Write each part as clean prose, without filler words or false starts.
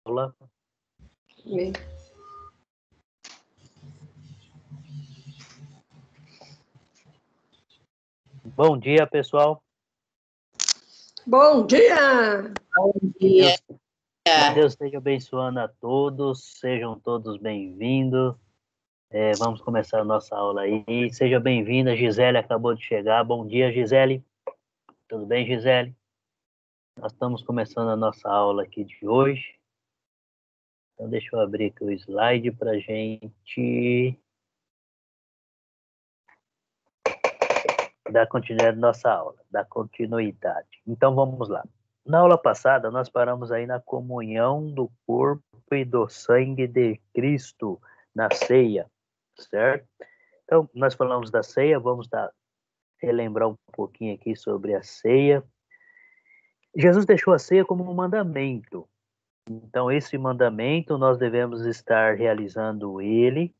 aula. Amém. Bom dia, pessoal. Bom dia! Bom dia. Que Deus esteja abençoando a todos, sejam todos bem-vindos. Vamos começar a nossa aula aí. Seja bem-vinda, Gisele acabou de chegar. Bom dia, Gisele. Tudo bem, Gisele? Nós estamos começando a nossa aula aqui de hoje. Então, deixa eu abrir aqui o slide para a gente dar continuidade à nossa aula, dar continuidade. Então, vamos lá. Na aula passada, nós paramos aí na comunhão do corpo e do sangue de Cristo, na ceia, certo? Então, nós falamos da ceia, vamos relembrar um pouquinho aqui sobre a ceia. Jesus deixou a ceia como um mandamento. Então, esse mandamento, nós devemos estar realizando ele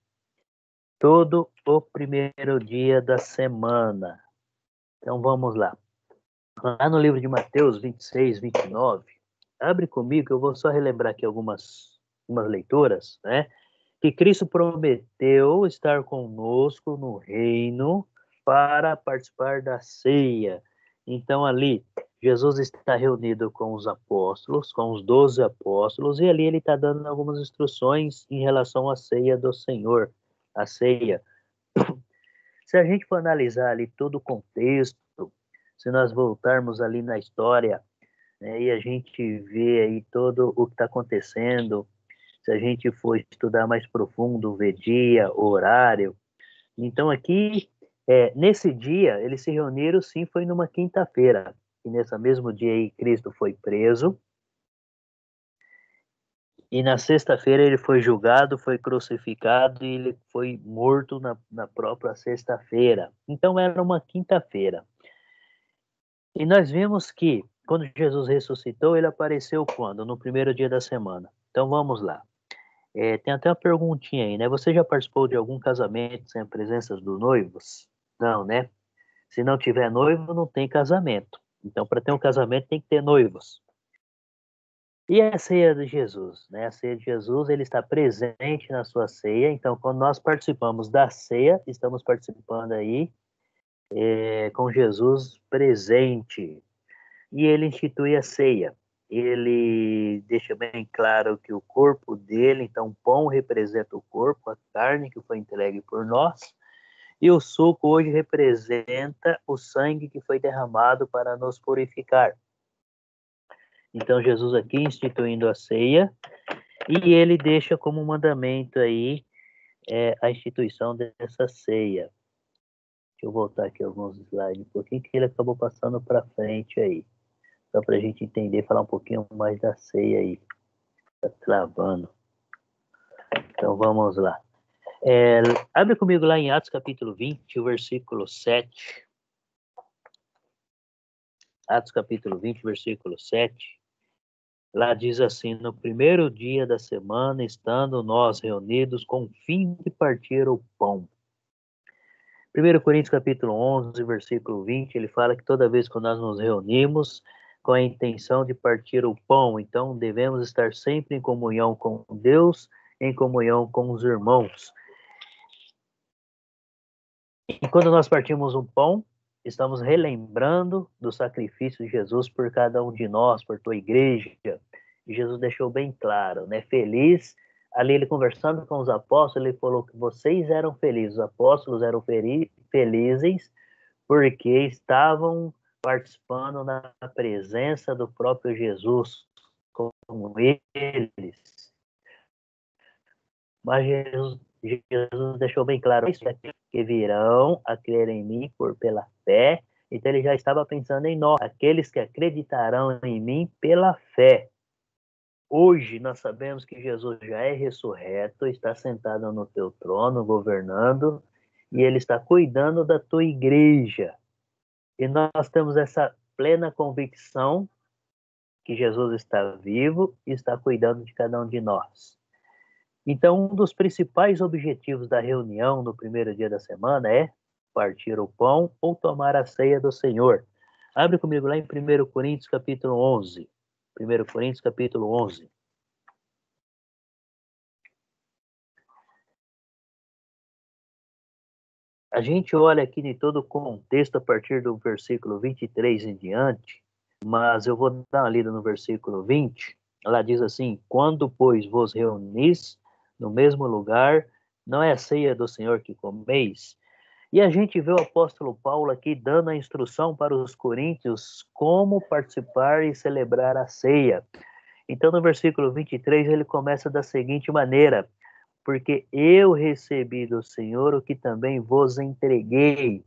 todo o primeiro dia da semana. Então, vamos lá. Lá no livro de Mateus 26, 29, abre comigo, que eu vou só relembrar aqui algumas leituras, né? Que Cristo prometeu estar conosco no reino para participar da ceia. Então, ali, Jesus está reunido com os apóstolos, com os 12 apóstolos, e ali ele está dando algumas instruções em relação à ceia do Senhor, a ceia. Se a gente for analisar ali todo o contexto, se nós voltarmos ali na história, né, e a gente vê aí todo o que está acontecendo, se a gente for estudar mais profundo, ver dia, horário. Então aqui, nesse dia, eles se reuniram, sim, foi numa quinta-feira. E nesse mesmo dia aí, Cristo foi preso. E na sexta-feira ele foi julgado, foi crucificado e ele foi morto na própria sexta-feira. Então era uma quinta-feira. E nós vimos que, quando Jesus ressuscitou, ele apareceu quando? No primeiro dia da semana. Então vamos lá. Tem até uma perguntinha aí, né? Você já participou de algum casamento sem a presença dos noivos? Não, né? Se não tiver noivo, não tem casamento. Então, para ter um casamento, tem que ter noivos. E a ceia de Jesus, né? A ceia de Jesus, ele está presente na sua ceia. Então, quando nós participamos da ceia, estamos participando aí com Jesus presente. E ele institui a ceia. Ele deixa bem claro que o corpo dele, então o pão representa o corpo, a carne que foi entregue por nós, e o suco hoje representa o sangue que foi derramado para nos purificar. Então Jesus aqui instituindo a ceia, e ele deixa como mandamento aí a instituição dessa ceia. Deixa eu voltar aqui alguns slides, um pouquinho que ele acabou passando para frente aí. Só para a gente entender, falar um pouquinho mais da ceia aí. Está travando. Então vamos lá. Abre comigo lá em Atos capítulo 20, o versículo 7. Atos capítulo 20, versículo 7. Lá diz assim: no primeiro dia da semana, estando nós reunidos com o fim de partir o pão. 1 Coríntios capítulo 11, versículo 20, ele fala que toda vez que nós nos reunimos com a intenção de partir o pão, então devemos estar sempre em comunhão com Deus, em comunhão com os irmãos. E quando nós partimos um pão, estamos relembrando do sacrifício de Jesus por cada um de nós, por tua igreja. E Jesus deixou bem claro, né? Feliz. Ali ele conversando com os apóstolos, ele falou que vocês eram felizes, os apóstolos eram felizes porque estavam participando na presença do próprio Jesus com eles. Mas Jesus deixou bem claro que virão a crer em mim pela fé. Então ele já estava pensando em nós, aqueles que acreditarão em mim pela fé. Hoje nós sabemos que Jesus já é ressurreto, está sentado no teu trono, governando, e ele está cuidando da tua igreja. E nós temos essa plena convicção que Jesus está vivo e está cuidando de cada um de nós. Então, um dos principais objetivos da reunião no primeiro dia da semana é partir o pão ou tomar a ceia do Senhor. Abre comigo lá em 1 Coríntios capítulo 11. 1 Coríntios capítulo 11. A gente olha aqui de todo o contexto a partir do versículo 23 em diante, mas eu vou dar uma lida no versículo 20. Ela diz assim: quando, pois, vos reunis no mesmo lugar, não é a ceia do Senhor que comeis? E a gente vê o apóstolo Paulo aqui dando a instrução para os coríntios como participar e celebrar a ceia. Então, no versículo 23, ele começa da seguinte maneira: porque eu recebi do Senhor o que também vos entreguei.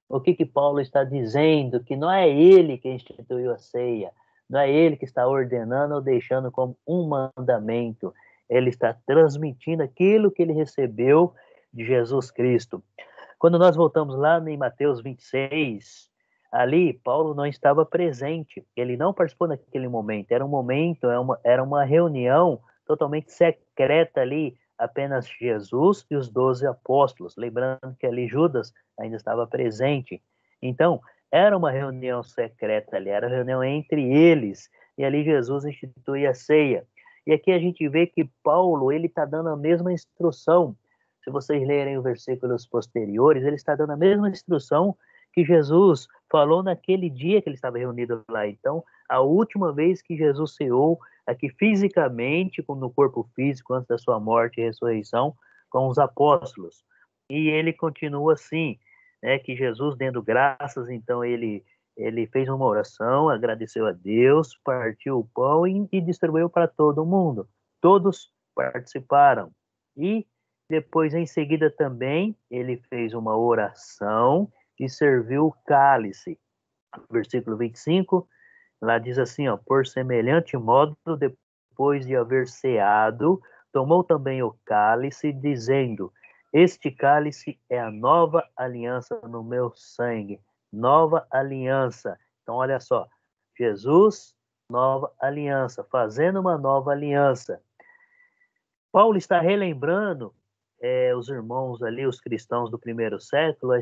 O que Paulo está dizendo? Que não é ele que instituiu a ceia, não é ele que está ordenando ou deixando como um mandamento. Ele está transmitindo aquilo que ele recebeu de Jesus Cristo. Quando nós voltamos lá em Mateus 26, ali Paulo não estava presente, ele não participou naquele momento, era um momento, era uma reunião totalmente secreta ali, apenas Jesus e os 12 apóstolos, lembrando que ali Judas ainda estava presente. Então, era uma reunião secreta ali, era uma reunião entre eles, e ali Jesus institui a ceia. E aqui a gente vê que Paulo, ele está dando a mesma instrução. Se vocês lerem os versículos posteriores, ele está dando a mesma instrução que Jesus falou naquele dia que ele estava reunido lá. Então, a última vez que Jesus ceou aqui fisicamente, no corpo físico, antes da sua morte e ressurreição, com os apóstolos. E ele continua assim, né, que Jesus, dando graças, então ele fez uma oração, agradeceu a Deus, partiu o pão e distribuiu para todo mundo. Todos participaram. E depois, em seguida, também, ele fez uma oração e serviu o cálice. Versículo 25, lá diz assim, ó, por semelhante modo, depois de haver ceado, tomou também o cálice, dizendo, este cálice é a nova aliança no meu sangue. Nova aliança. Então, olha só, Jesus, nova aliança, fazendo uma nova aliança. Paulo está relembrando os irmãos ali, os cristãos do primeiro século,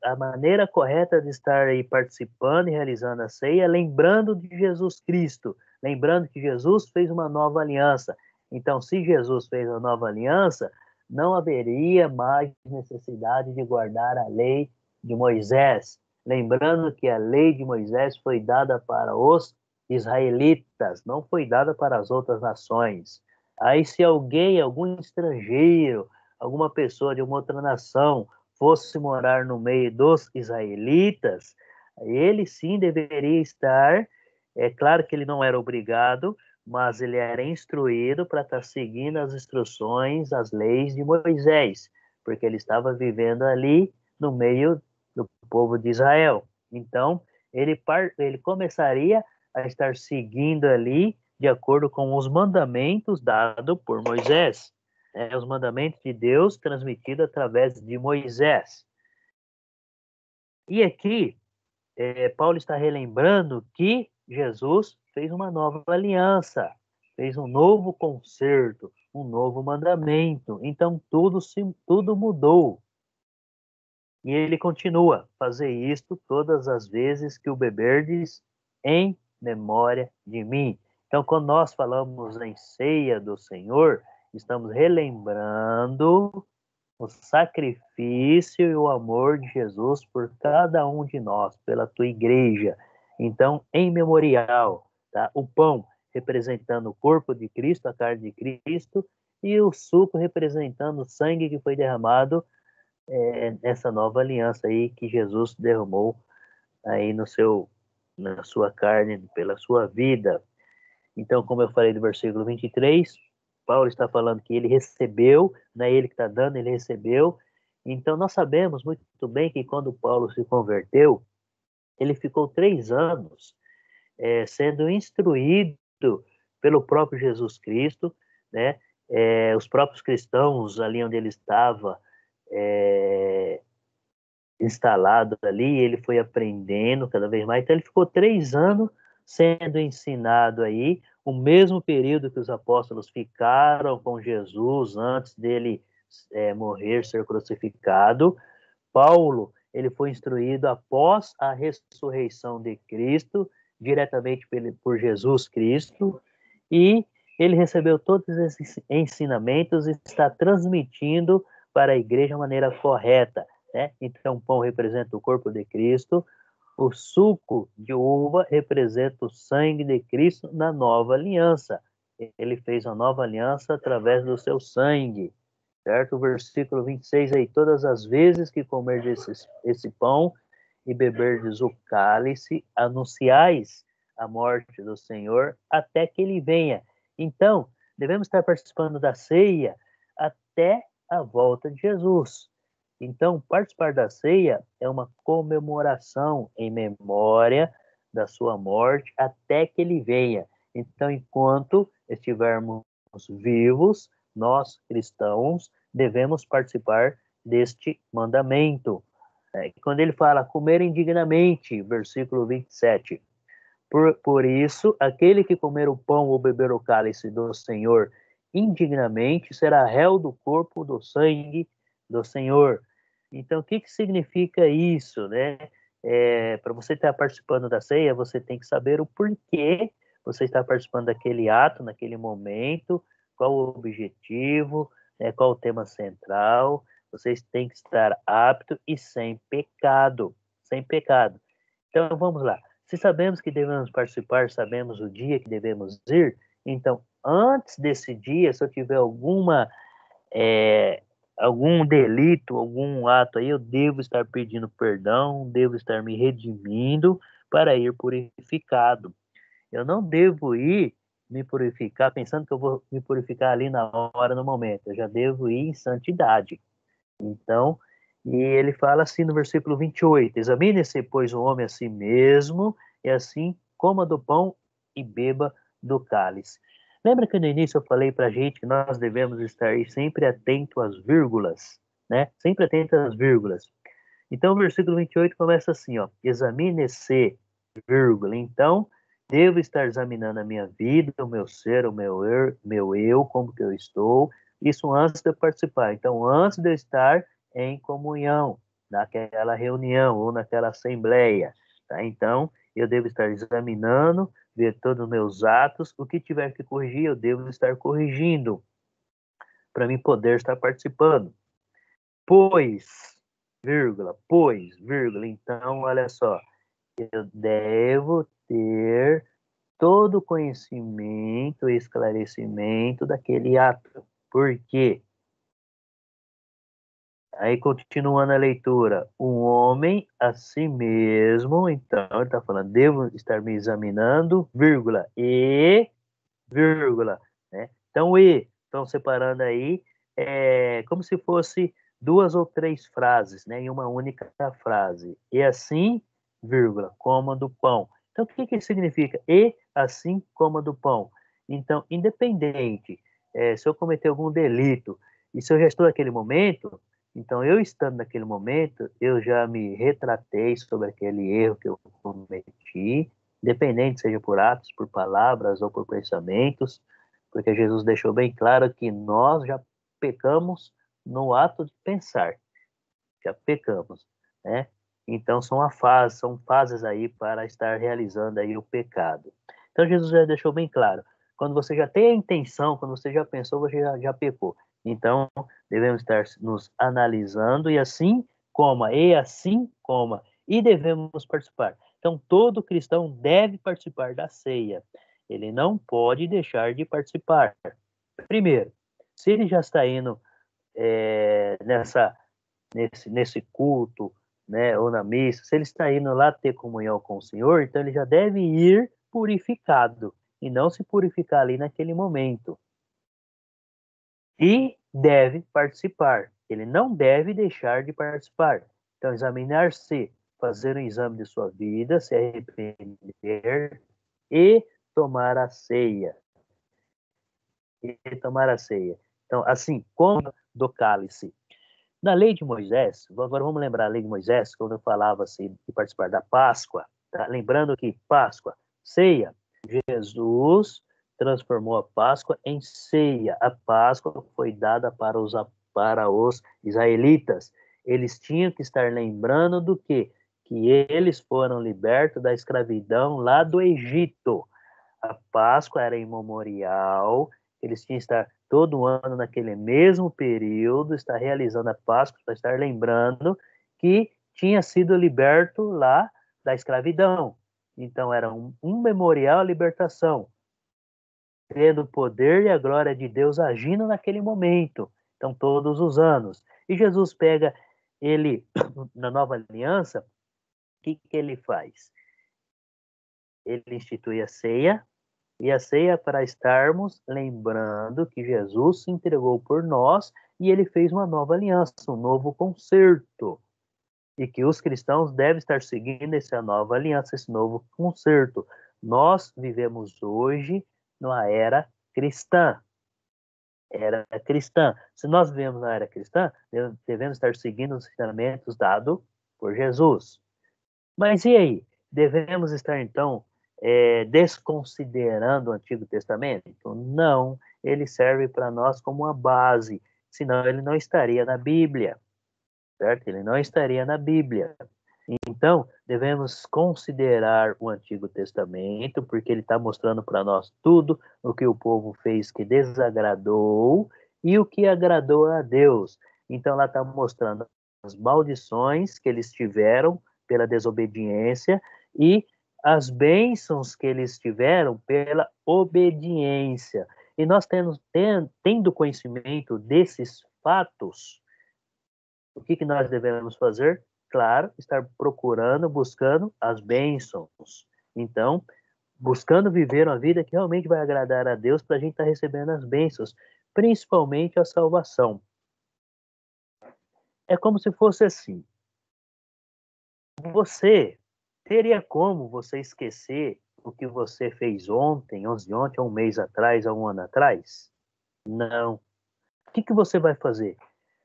a maneira correta de estar aí participando e realizando a ceia, lembrando de Jesus Cristo, lembrando que Jesus fez uma nova aliança. Então, se Jesus fez uma nova aliança, não haveria mais necessidade de guardar a lei de Moisés. Lembrando que a lei de Moisés foi dada para os israelitas, não foi dada para as outras nações. Aí, se alguém, algum estrangeiro, alguma pessoa de uma outra nação fosse morar no meio dos israelitas, ele sim deveria estar, é claro que ele não era obrigado, mas ele era instruído para estar seguindo as instruções, as leis de Moisés, porque ele estava vivendo ali no meio do povo de Israel. Então, ele começaria a estar seguindo ali de acordo com os mandamentos dados por Moisés, os mandamentos de Deus transmitidos através de Moisés. E aqui, Paulo está relembrando que Jesus fez uma nova aliança, fez um novo concerto, um novo mandamento. Então, tudo mudou. E ele continua, fazer isto todas as vezes que o beberdes em memória de mim. Então, quando nós falamos em ceia do Senhor, estamos relembrando o sacrifício e o amor de Jesus por cada um de nós, pela tua igreja. Então, em memorial, tá? O pão representando o corpo de Cristo, a carne de Cristo, e o suco representando o sangue que foi derramado nessa nova aliança aí que Jesus derramou aí na sua carne, pela sua vida. Então, como eu falei do versículo 23, Paulo está falando que ele recebeu, não é ele que está dando, ele recebeu. Então, nós sabemos muito bem que quando Paulo se converteu, ele ficou 3 anos sendo instruído pelo próprio Jesus Cristo, né? Os próprios cristãos ali onde ele estava instalado ali, ele foi aprendendo cada vez mais. Então, ele ficou 3 anos sendo ensinado aí, o mesmo período que os apóstolos ficaram com Jesus antes dele morrer, ser crucificado. Paulo, ele foi instruído após a ressurreição de Cristo, diretamente por Jesus Cristo, e ele recebeu todos esses ensinamentos e está transmitindo para a igreja de maneira correta. né? Então, o pão representa o corpo de Cristo, o suco de uva representa o sangue de Cristo na nova aliança. Ele fez a nova aliança através do seu sangue, certo? O versículo 26 aí, todas as vezes que comerdes esse pão e beberdes o cálice, anunciais a morte do Senhor até que ele venha. Então, devemos estar participando da ceia até a volta de Jesus. Então, participar da ceia é uma comemoração em memória da sua morte até que ele venha. Então, enquanto estivermos vivos, nós cristãos devemos participar deste mandamento. Quando ele fala comer indignamente, versículo 27, por isso, aquele que comer o pão ou beber o cálice do Senhor indignamente será réu do corpo, do sangue do Senhor. Então, o que significa isso, né? Para você estar participando da ceia, você tem que saber o porquê você está participando daquele ato, naquele momento, qual o objetivo, qual o tema central. Vocês têm que estar apto e sem pecado, sem pecado. Então, vamos lá. Se sabemos que devemos participar, sabemos o dia que devemos ir, então, antes desse dia, se eu tiver algum delito, algum ato aí, eu devo estar pedindo perdão, devo estar me redimindo para ir purificado. Eu não devo ir me purificar pensando que eu vou me purificar ali na hora, no momento. Eu já devo ir em santidade. Então, e ele fala assim no versículo 28, examine-se, pois, o homem a si mesmo, e assim coma do pão e beba do cálice. Lembra que no início eu falei para a gente que nós devemos estar sempre atento às vírgulas, né? Sempre atento às vírgulas. Então, o versículo 28 começa assim, ó, examine-se, vírgula. Então, devo estar examinando a minha vida, o meu ser, o meu eu, como que eu estou, isso antes de eu participar. Então, antes de eu estar em comunhão, naquela reunião ou naquela assembleia, tá? Então, eu devo estar examinando, ver todos os meus atos, o que tiver que corrigir, eu devo estar corrigindo, para mim poder estar participando. Pois, vírgula, então, olha só, eu devo ter todo o conhecimento e esclarecimento daquele ato. Por quê? Aí, continuando a leitura, um homem a si mesmo, então, ele está falando, devo estar me examinando, vírgula, vírgula, né? Então, estão separando aí, como se fosse duas ou três frases, né, em uma única frase. E assim, vírgula, coma do pão. Então, o que que significa? E assim, coma do pão. Então, independente, se eu cometer algum delito, e se eu já estou naquele momento, então, eu estando naquele momento, eu já me retratei sobre aquele erro que eu cometi, independente seja por atos, por palavras ou por pensamentos, porque Jesus deixou bem claro que nós já pecamos no ato de pensar, já pecamos, né? Então são fases aí para estar realizando aí o pecado. Então Jesus já deixou bem claro, quando você já tem a intenção, quando você já pensou, você já pecou. Então devemos estar nos analisando e assim coma, e devemos participar. Então todo cristão deve participar da ceia. Ele não pode deixar de participar. Primeiro, se ele já está indo nesse culto, né, ou na missa, se ele está indo lá ter comunhão com o Senhor, então ele já deve ir purificado e não se purificar ali naquele momento. E deve participar. Ele não deve deixar de participar. Então, examinar-se, fazer um exame de sua vida, se arrepender e tomar a ceia. E tomar a ceia. Então, assim, como do cálice. Na lei de Moisés, agora vamos lembrar a lei de Moisés, quando falava assim, de participar da Páscoa, tá? Lembrando que Páscoa, ceia, Jesus transformou a Páscoa em ceia. A Páscoa foi dada para os israelitas. Eles tinham que estar lembrando do quê? Que eles foram libertos da escravidão lá do Egito. A Páscoa era em memorial, eles tinham que estar todo ano naquele mesmo período, estar realizando a Páscoa, para estar lembrando que tinha sido liberto lá da escravidão. Então, era um memorial à libertação, tendo o poder e a glória de Deus agindo naquele momento. Então, todos os anos. E Jesus pega ele, na nova aliança, o que ele faz? Ele institui a ceia, e a ceia para estarmos lembrando que Jesus se entregou por nós e ele fez uma nova aliança, um novo concerto. E que os cristãos devem estar seguindo essa nova aliança, esse novo concerto. Nós vivemos hoje numa era cristã. Era cristã. Se nós vivemos na era cristã, devemos estar seguindo os ensinamentos dados por Jesus. Mas e aí? Devemos estar, então, desconsiderando o Antigo Testamento? Não, ele serve para nós como uma base, senão ele não estaria na Bíblia, certo? Ele não estaria na Bíblia. Então, devemos considerar o Antigo Testamento, porque ele está mostrando para nós tudo o que o povo fez que desagradou e o que agradou a Deus. Então, ela está mostrando as maldições que eles tiveram pela desobediência e as bênçãos que eles tiveram pela obediência. E nós tendo conhecimento desses fatos, o que nós devemos fazer? Claro, estar procurando, buscando as bênçãos. Então, buscando viver uma vida que realmente vai agradar a Deus para a gente estar recebendo as bênçãos, principalmente a salvação. É como se fosse assim. Você teria como você esquecer o que você fez ontem, ontem, um mês atrás, um ano atrás? Não. O que você vai fazer?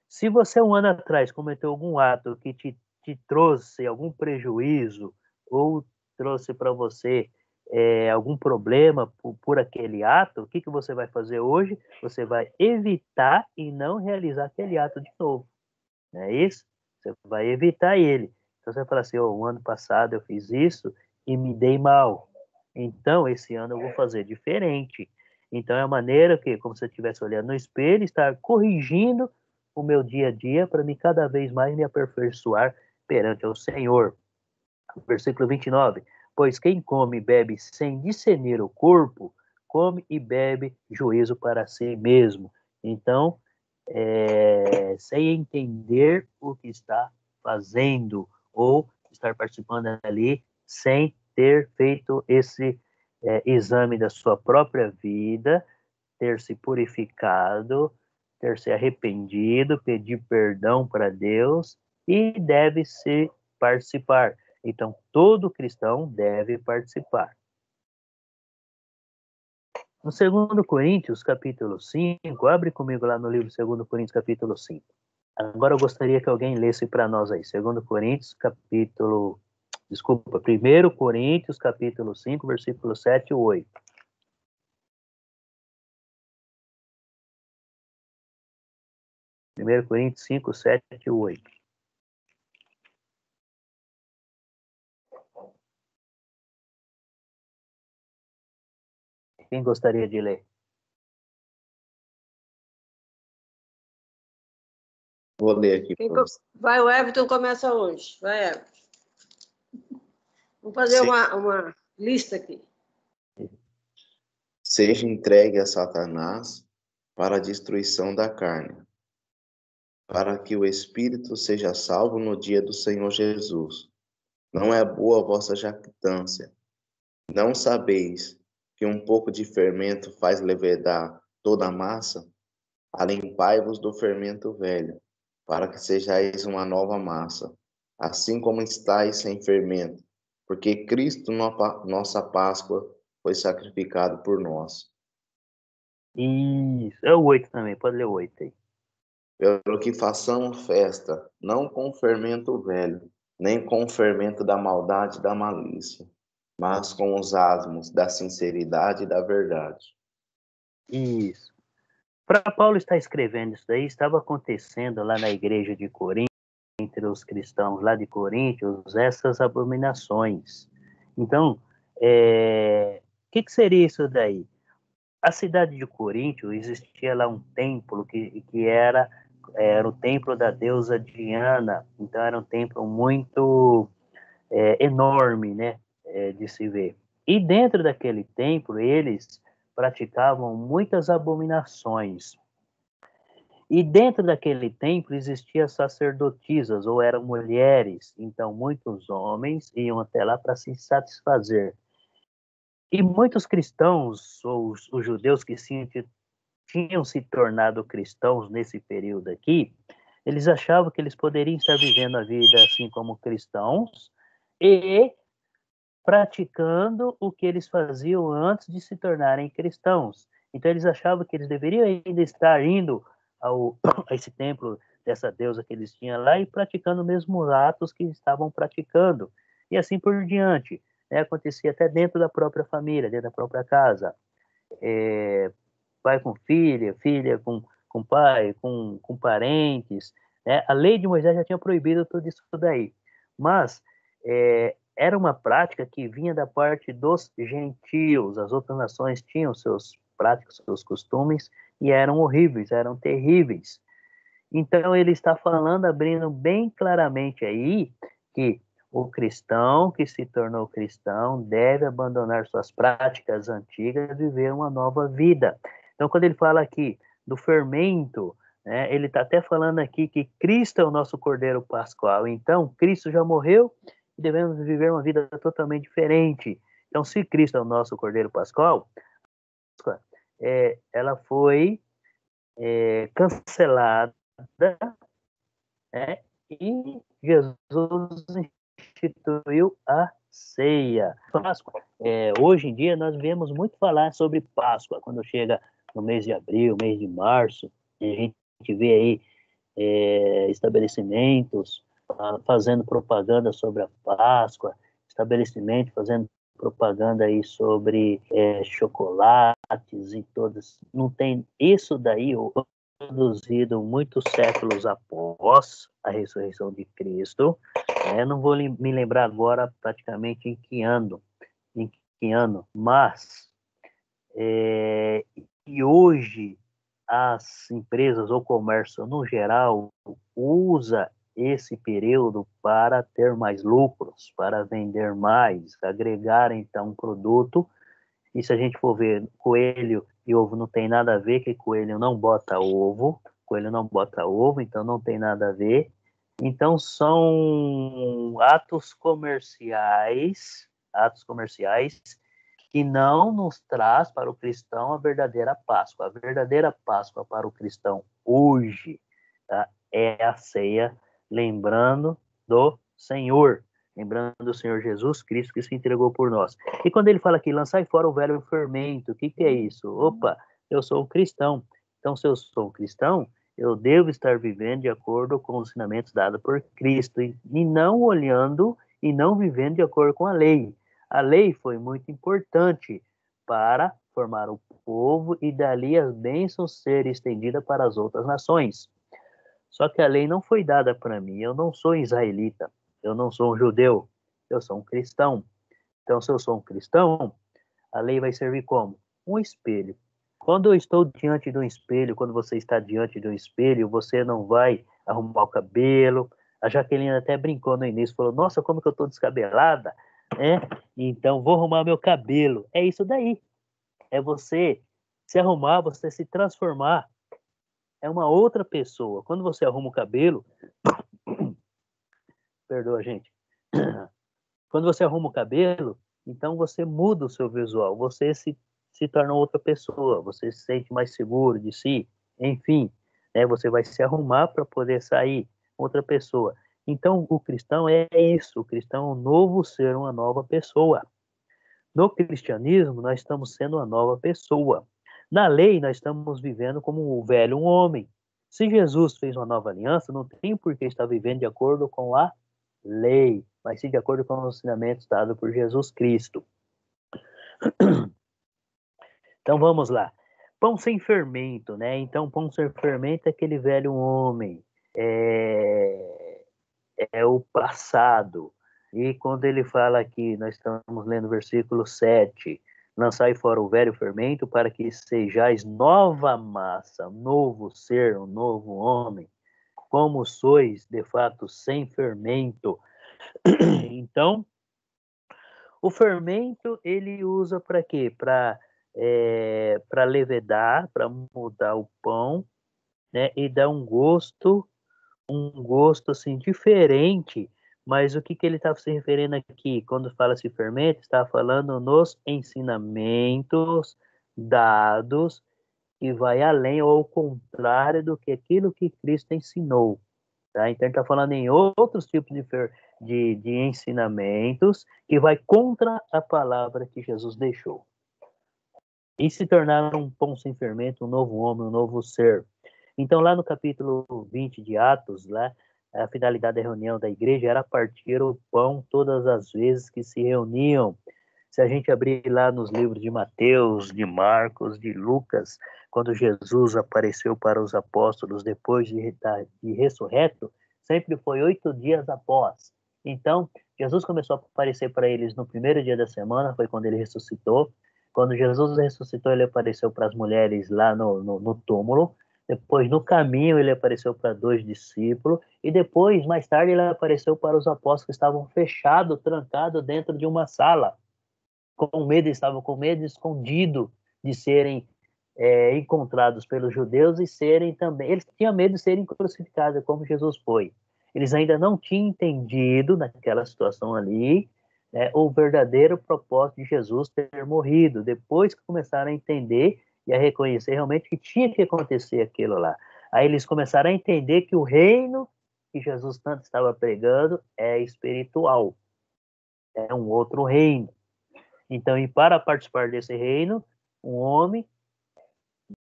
Se você um ano atrás cometeu algum ato que te trouxe algum prejuízo ou trouxe para você algum problema por aquele ato, o que você vai fazer hoje? Você vai evitar e não realizar aquele ato de novo. Não é isso? Você vai evitar ele. Então você vai falar assim, o ano passado eu fiz isso e me dei mal. Então, esse ano eu vou fazer diferente. Então, é a maneira que, como se eu estivesse olhando no espelho, estar corrigindo o meu dia a dia para me cada vez mais me aperfeiçoar perante o Senhor. Versículo 29. Pois quem come e bebe sem discernir o corpo, come e bebe juízo para si mesmo. Então, sem entender o que está fazendo ou estar participando ali sem ter feito esse exame da sua própria vida, ter se purificado, ter se arrependido, pedir perdão para Deus e deve se participar. Então, todo cristão deve participar. No 2 Coríntios, capítulo 5, abre comigo lá no livro 2 Coríntios, capítulo 5. Agora eu gostaria que alguém lesse para nós aí, 2 Coríntios, capítulo... Desculpa, 1 Coríntios, capítulo 5, versículo 7 e 8. 1 Coríntios 5, 7 e 8. Quem gostaria de ler? Vou ler aqui. Vai, o Everton começa hoje. Vai, Everton. Vamos fazer uma lista aqui. Seja entregue a Satanás para a destruição da carne, para que o espírito seja salvo no dia do Senhor Jesus. Não é boa a vossa jactância. Não sabeis que um pouco de fermento faz levedar toda a massa? Alimpai-vos do fermento velho, para que sejais uma nova massa, assim como estáis sem fermento, porque Cristo, nossa Páscoa, foi sacrificado por nós. Isso, é o 8 também, pode ler o 8 aí. Pelo que façamos festa, não com fermento velho, nem com o fermento da maldade e da malícia, mas com os asmos da sinceridade e da verdade. Isso. Para Paulo estar escrevendo isso daí, estava acontecendo lá na igreja de Corinto, entre os cristãos lá de Corinto, essas abominações. Então, que seria isso daí? A cidade de Corinto, existia lá um templo que era era o templo da deusa Diana, então era um templo muito enorme, né, de se ver. E dentro daquele templo, eles praticavam muitas abominações. E dentro daquele templo existiam sacerdotisas, ou eram mulheres, então muitos homens iam até lá para se satisfazer. E muitos cristãos, ou os judeus que tinham se tornado cristãos nesse período aqui, eles achavam que eles poderiam estar vivendo a vida assim como cristãos e praticando o que eles faziam antes de se tornarem cristãos. Então eles achavam que eles deveriam ainda estar indo a esse templo dessa deusa que eles tinham lá e praticando os mesmos atos que estavam praticando. E assim por diante. Né? Acontecia até dentro da própria família, dentro da própria casa. Pai com filha, filha com pai, com parentes. Né? A lei de Moisés já tinha proibido tudo isso daí. Mas era uma prática que vinha da parte dos gentios. As outras nações tinham seus práticas, seus costumes, e eram horríveis, eram terríveis. Então, ele está falando, abrindo bem claramente aí, que o cristão que se tornou cristão deve abandonar suas práticas antigas e viver uma nova vida. Então, quando ele fala aqui do fermento, né, ele está até falando aqui que Cristo é o nosso Cordeiro Pascual. Então, Cristo já morreu e devemos viver uma vida totalmente diferente. Então, se Cristo é o nosso Cordeiro Pascual, ela foi cancelada, né? E Jesus instituiu a ceia. Páscoa. Hoje em dia nós vemos muito falar sobre Páscoa, quando chega no mês de abril, mês de março, a gente vê aí estabelecimentos fazendo propaganda sobre a Páscoa, estabelecimento fazendo propaganda aí sobre chocolates e todas. Não tem isso daí produzido muitos séculos após a ressurreição de Cristo. Não vou me lembrar agora praticamente em que ano, mas e hoje as empresas ou comércio no geral usa esse período para ter mais lucros, para vender mais, agregar então um produto. E se a gente for ver, coelho e ovo não tem nada a ver, que coelho não bota ovo, então não tem nada a ver. Então são atos comerciais que não nos traz para o cristão a verdadeira Páscoa. A verdadeira Páscoa para o cristão hoje, tá, é a ceia, lembrando do Senhor Jesus Cristo que se entregou por nós. E quando ele fala aqui, lançai fora o velho fermento, o que é isso? Opa, eu sou um cristão. Então, se eu sou um cristão, eu devo estar vivendo de acordo com os ensinamentos dados por Cristo e não olhando e não vivendo de acordo com a lei. A lei foi muito importante para formar o povo e dali as bênçãos serem estendidas para as outras nações. Só que a lei não foi dada para mim. Eu não sou israelita, eu não sou um judeu, eu sou um cristão. Então, se eu sou um cristão, a lei vai servir como? Um espelho. Quando eu estou diante de um espelho, quando você está diante de um espelho, você não vai arrumar o cabelo. A Jaqueline até brincou no início, falou, nossa, como que eu estou descabelada, né? Então, vou arrumar meu cabelo. É isso daí. É você se arrumar, você se transformar. É uma outra pessoa. Quando você arruma o cabelo... Perdoa, gente. Quando você arruma o cabelo, então você muda o seu visual. Você se torna outra pessoa. Você se sente mais seguro de si. Enfim, né? Você vai se arrumar para poder sair outra pessoa. Então, o cristão é isso. O cristão é um novo ser, uma nova pessoa. No cristianismo, nós estamos sendo uma nova pessoa. Na lei, nós estamos vivendo como um velho homem. Se Jesus fez uma nova aliança, não tem por que estar vivendo de acordo com a lei, mas sim de acordo com os ensinamentos dados por Jesus Cristo. Então, vamos lá. Pão sem fermento, né? Então, pão sem fermento é aquele velho homem. É o passado. E quando ele fala aqui, nós estamos lendo o versículo 7, lançai fora o velho fermento para que sejais nova massa, novo ser, um novo homem. como sois, de fato, sem fermento. Então, o fermento, ele usa para quê? Para levedar, para mudar o pão, né? E dar um gosto assim diferente. Mas o que ele está se referindo aqui? Quando fala-se fermento, está falando nos ensinamentos dados que vai além ou ao contrário do que aquilo que Cristo ensinou. Tá? Então, ele está falando em outros tipos de ensinamentos que vai contra a palavra que Jesus deixou. E se tornar um pão sem fermento, um novo homem, um novo ser. Então, lá no capítulo 20 de Atos, lá, a finalidade da reunião da igreja era partir o pão todas as vezes que se reuniam. Se a gente abrir lá nos livros de Mateus, de Marcos, de Lucas, quando Jesus apareceu para os apóstolos depois de ressurreto, sempre foi 8 dias após. Então, Jesus começou a aparecer para eles no primeiro dia da semana, foi quando ele ressuscitou. Quando Jesus ressuscitou, ele apareceu para as mulheres lá no túmulo. Depois, no caminho, ele apareceu para 2 discípulos. E depois, mais tarde, ele apareceu para os apóstolos que estavam fechados, trancados dentro de uma sala. Com medo, estavam com medo, escondido de serem encontrados pelos judeus e serem também... Eles tinham medo de serem crucificados, como Jesus foi. Eles ainda não tinham entendido, naquela situação ali, o verdadeiro propósito de Jesus ter morrido. Depois que começaram a entender e a reconhecer realmente que tinha que acontecer aquilo lá. Aí eles começaram a entender que o reino que Jesus tanto estava pregando é espiritual. É um outro reino. Então, e para participar desse reino, um homem,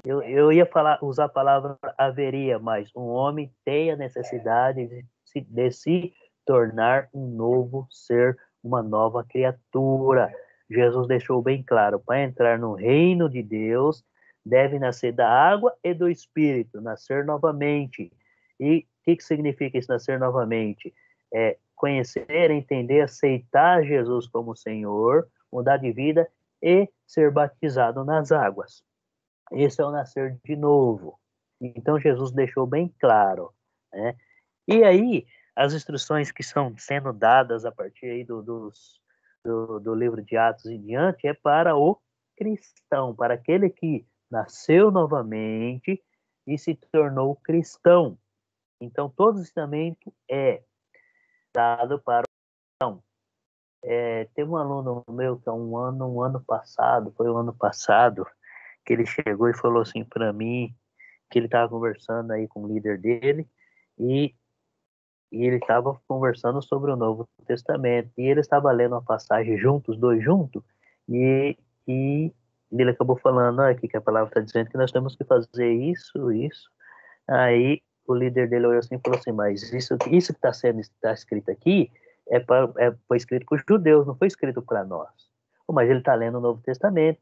eu ia usar a palavra haveria, mas um homem tem a necessidade de se tornar um novo ser, uma nova criatura. Jesus deixou bem claro, para entrar no reino de Deus, deve nascer da água e do Espírito, nascer novamente. E o que significa isso, nascer novamente? É conhecer, entender, aceitar Jesus como Senhor, mudar de vida e ser batizado nas águas. Esse é o nascer de novo. Então, Jesus deixou bem claro, né? E aí, as instruções que estão sendo dadas a partir aí do livro de Atos em diante é para o cristão, para aquele que nasceu novamente e se tornou cristão. Então, todo ensinamento é dado para o cristão. Teve um aluno meu que um ano passado, foi o ano passado, que ele chegou e falou assim para mim, que ele estava conversando aí com o líder dele, e ele estava conversando sobre o Novo Testamento, e ele estava lendo uma passagem juntos, dois juntos, e ele acabou falando, aqui que a palavra está dizendo que nós temos que fazer isso, isso. Aí o líder dele olhou assim e falou assim, mas isso que está escrito aqui foi escrito para os judeus, não foi escrito para nós. Mas ele está lendo o Novo Testamento.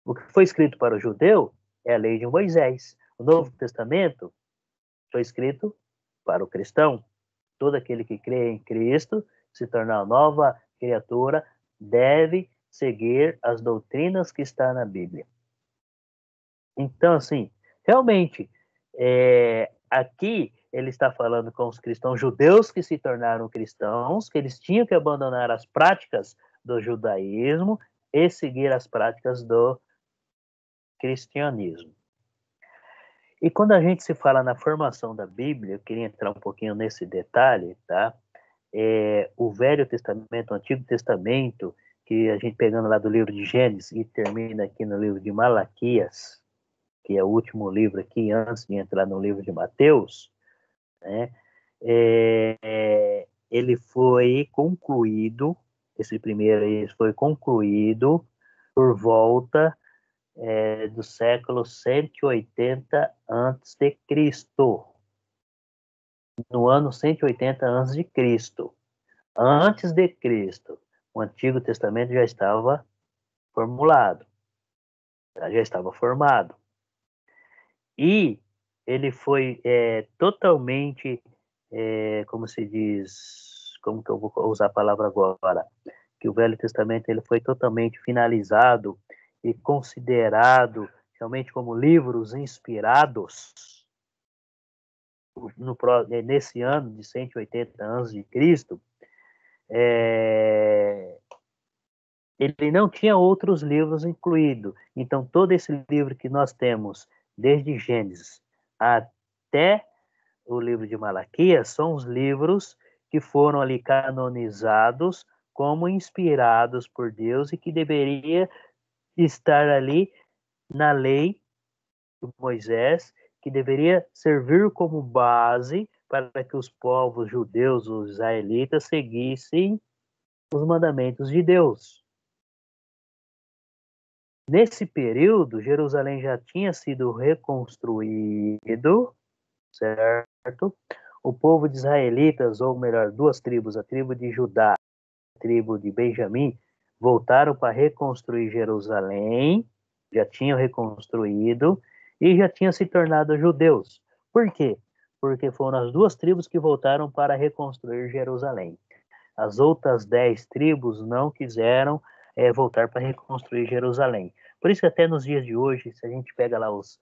O que foi escrito para o judeu é a lei de Moisés. O Novo Testamento foi escrito para o cristão. Todo aquele que crê em Cristo, se tornar nova criatura, deve seguir as doutrinas que está na Bíblia. Então, assim, realmente, aqui ele está falando com os cristãos judeus que se tornaram cristãos, que eles tinham que abandonar as práticas do judaísmo e seguir as práticas do cristianismo. E quando a gente se fala na formação da Bíblia, eu queria entrar um pouquinho nesse detalhe, tá? O Velho Testamento, o Antigo Testamento, que a gente pegando lá do livro de Gênesis e termina aqui no livro de Malaquias, que é o último livro aqui, antes de entrar no livro de Mateus, né? Ele foi concluído, esse primeiro aí foi concluído por volta do século 180 a.C., no ano 180 a.C. Antes de Cristo, o Antigo Testamento já estava formulado, já estava formado. E ele foi totalmente, como se diz, como que eu vou usar a palavra agora? Que o Velho Testamento ele foi totalmente finalizado e considerado realmente como livros inspirados nesse ano de 180 anos de Cristo, ele não tinha outros livros incluídos. Então, todo esse livro que nós temos, desde Gênesis até o livro de Malaquias, são os livros que foram ali canonizados como inspirados por Deus e que deveria estar ali na lei de Moisés, que deveria servir como base para que os povos judeus, os israelitas, seguissem os mandamentos de Deus. Nesse período, Jerusalém já tinha sido reconstruído, certo? O povo de israelitas, ou melhor, duas tribos, a tribo de Judá e a tribo de Benjamim, voltaram para reconstruir Jerusalém, já tinham reconstruído e já tinham se tornado judeus. Por quê? Porque foram as duas tribos que voltaram para reconstruir Jerusalém. As outras 10 tribos não quiseram voltar para reconstruir Jerusalém. Por isso que até nos dias de hoje, se a gente pega lá os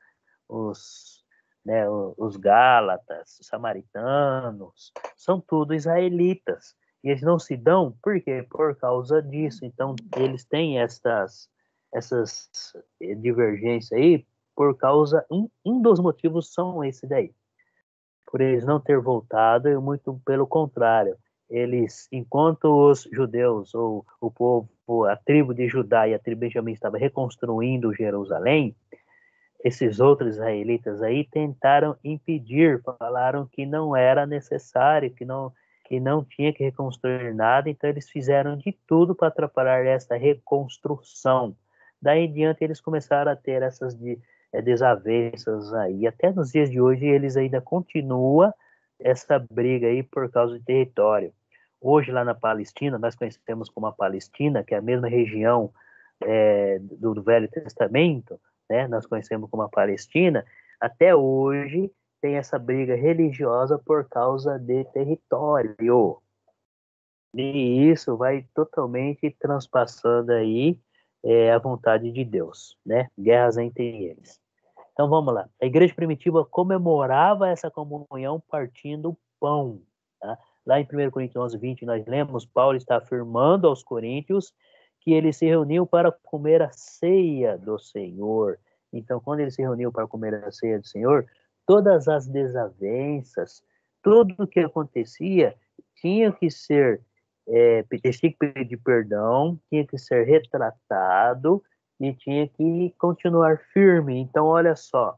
Gálatas, os samaritanos, são tudo israelitas. E eles não se dão, por quê? Por causa disso. Então, eles têm essas divergências aí, por causa, um dos motivos são esse daí. Por eles não ter voltado, e muito pelo contrário. Eles, enquanto os judeus, ou o povo, a tribo de Judá e a tribo de Benjamim estava reconstruindo Jerusalém, esses outros israelitas aí tentaram impedir, falaram que não era necessário, que não tinha que reconstruir nada, então eles fizeram de tudo para atrapalhar essa reconstrução. Daí em diante eles começaram a ter essas desavenças aí. Até nos dias de hoje eles ainda continuam essa briga aí por causa de território. Hoje lá na Palestina, nós conhecemos como a Palestina, que é a mesma região do Velho Testamento, né? Nós conhecemos como a Palestina. Até hoje tem essa briga religiosa por causa de território. E isso vai totalmente transpassando aí a vontade de Deus, né? Guerras entre eles. Então vamos lá. A igreja primitiva comemorava essa comunhão partindo o pão. Tá? Lá em 1 Coríntios 11, 20, nós lemos, Paulo está afirmando aos coríntios que eles se reuniam para comer a ceia do Senhor. Então, quando eles se reuniam para comer a ceia do Senhor, todas as desavenças, tudo o que acontecia, tinha que ser, tinha que pedir perdão, tinha que ser retratado, e tinha que continuar firme. Então, olha só,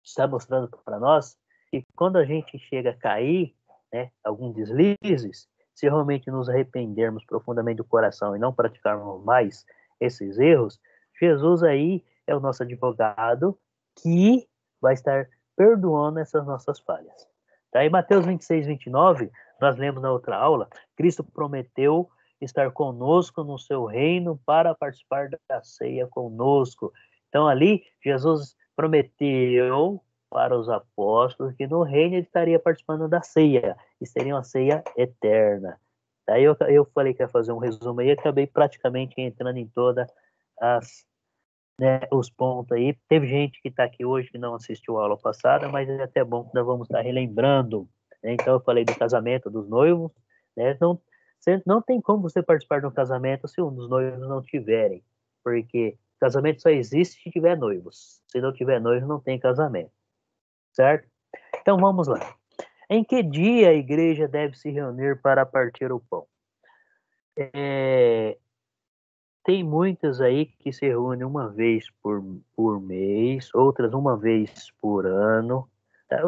está mostrando para nós que quando a gente chega a cair, né, alguns deslizes, se realmente nos arrependermos profundamente do coração e não praticarmos mais esses erros, Jesus aí é o nosso advogado que vai estar perdoando essas nossas falhas. Tá? Em Mateus 26, 29, nós lemos na outra aula, Cristo prometeu estar conosco no seu reino para participar da ceia conosco. Então ali Jesus prometeu para os apóstolos que no reino ele estaria participando da ceia, e seria uma ceia eterna. Daí eu falei que ia fazer um resumo aí, acabei praticamente entrando em todas os pontos aí. Teve gente que está aqui hoje que não assistiu a aula passada, mas é até bom que nós vamos estar relembrando. Né? Então eu falei do casamento dos noivos, né? Não tem como você participar de um casamento se um dos noivos não tiverem, porque casamento só existe se tiver noivos. Se não tiver noivo, não tem casamento, certo? Então vamos lá. Em que dia a igreja deve se reunir para partir o pão? Tem muitas aí que se reúnem uma vez por mês, outras uma vez por ano.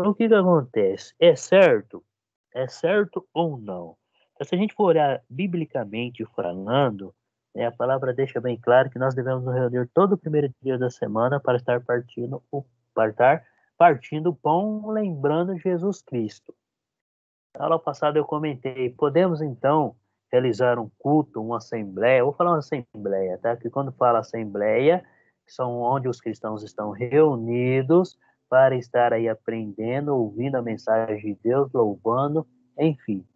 O que acontece? É certo? É certo ou não? Então, se a gente for olhar biblicamente falando, a palavra deixa bem claro que nós devemos nos reunir todo o primeiro dia da semana para estar partindo o pão, lembrando Jesus Cristo. Na aula passada eu comentei, podemos então realizar um culto, uma assembleia, vou falar uma assembleia, tá? Que quando fala assembleia, são onde os cristãos estão reunidos para estar aí aprendendo, ouvindo a mensagem de Deus, louvando, enfim.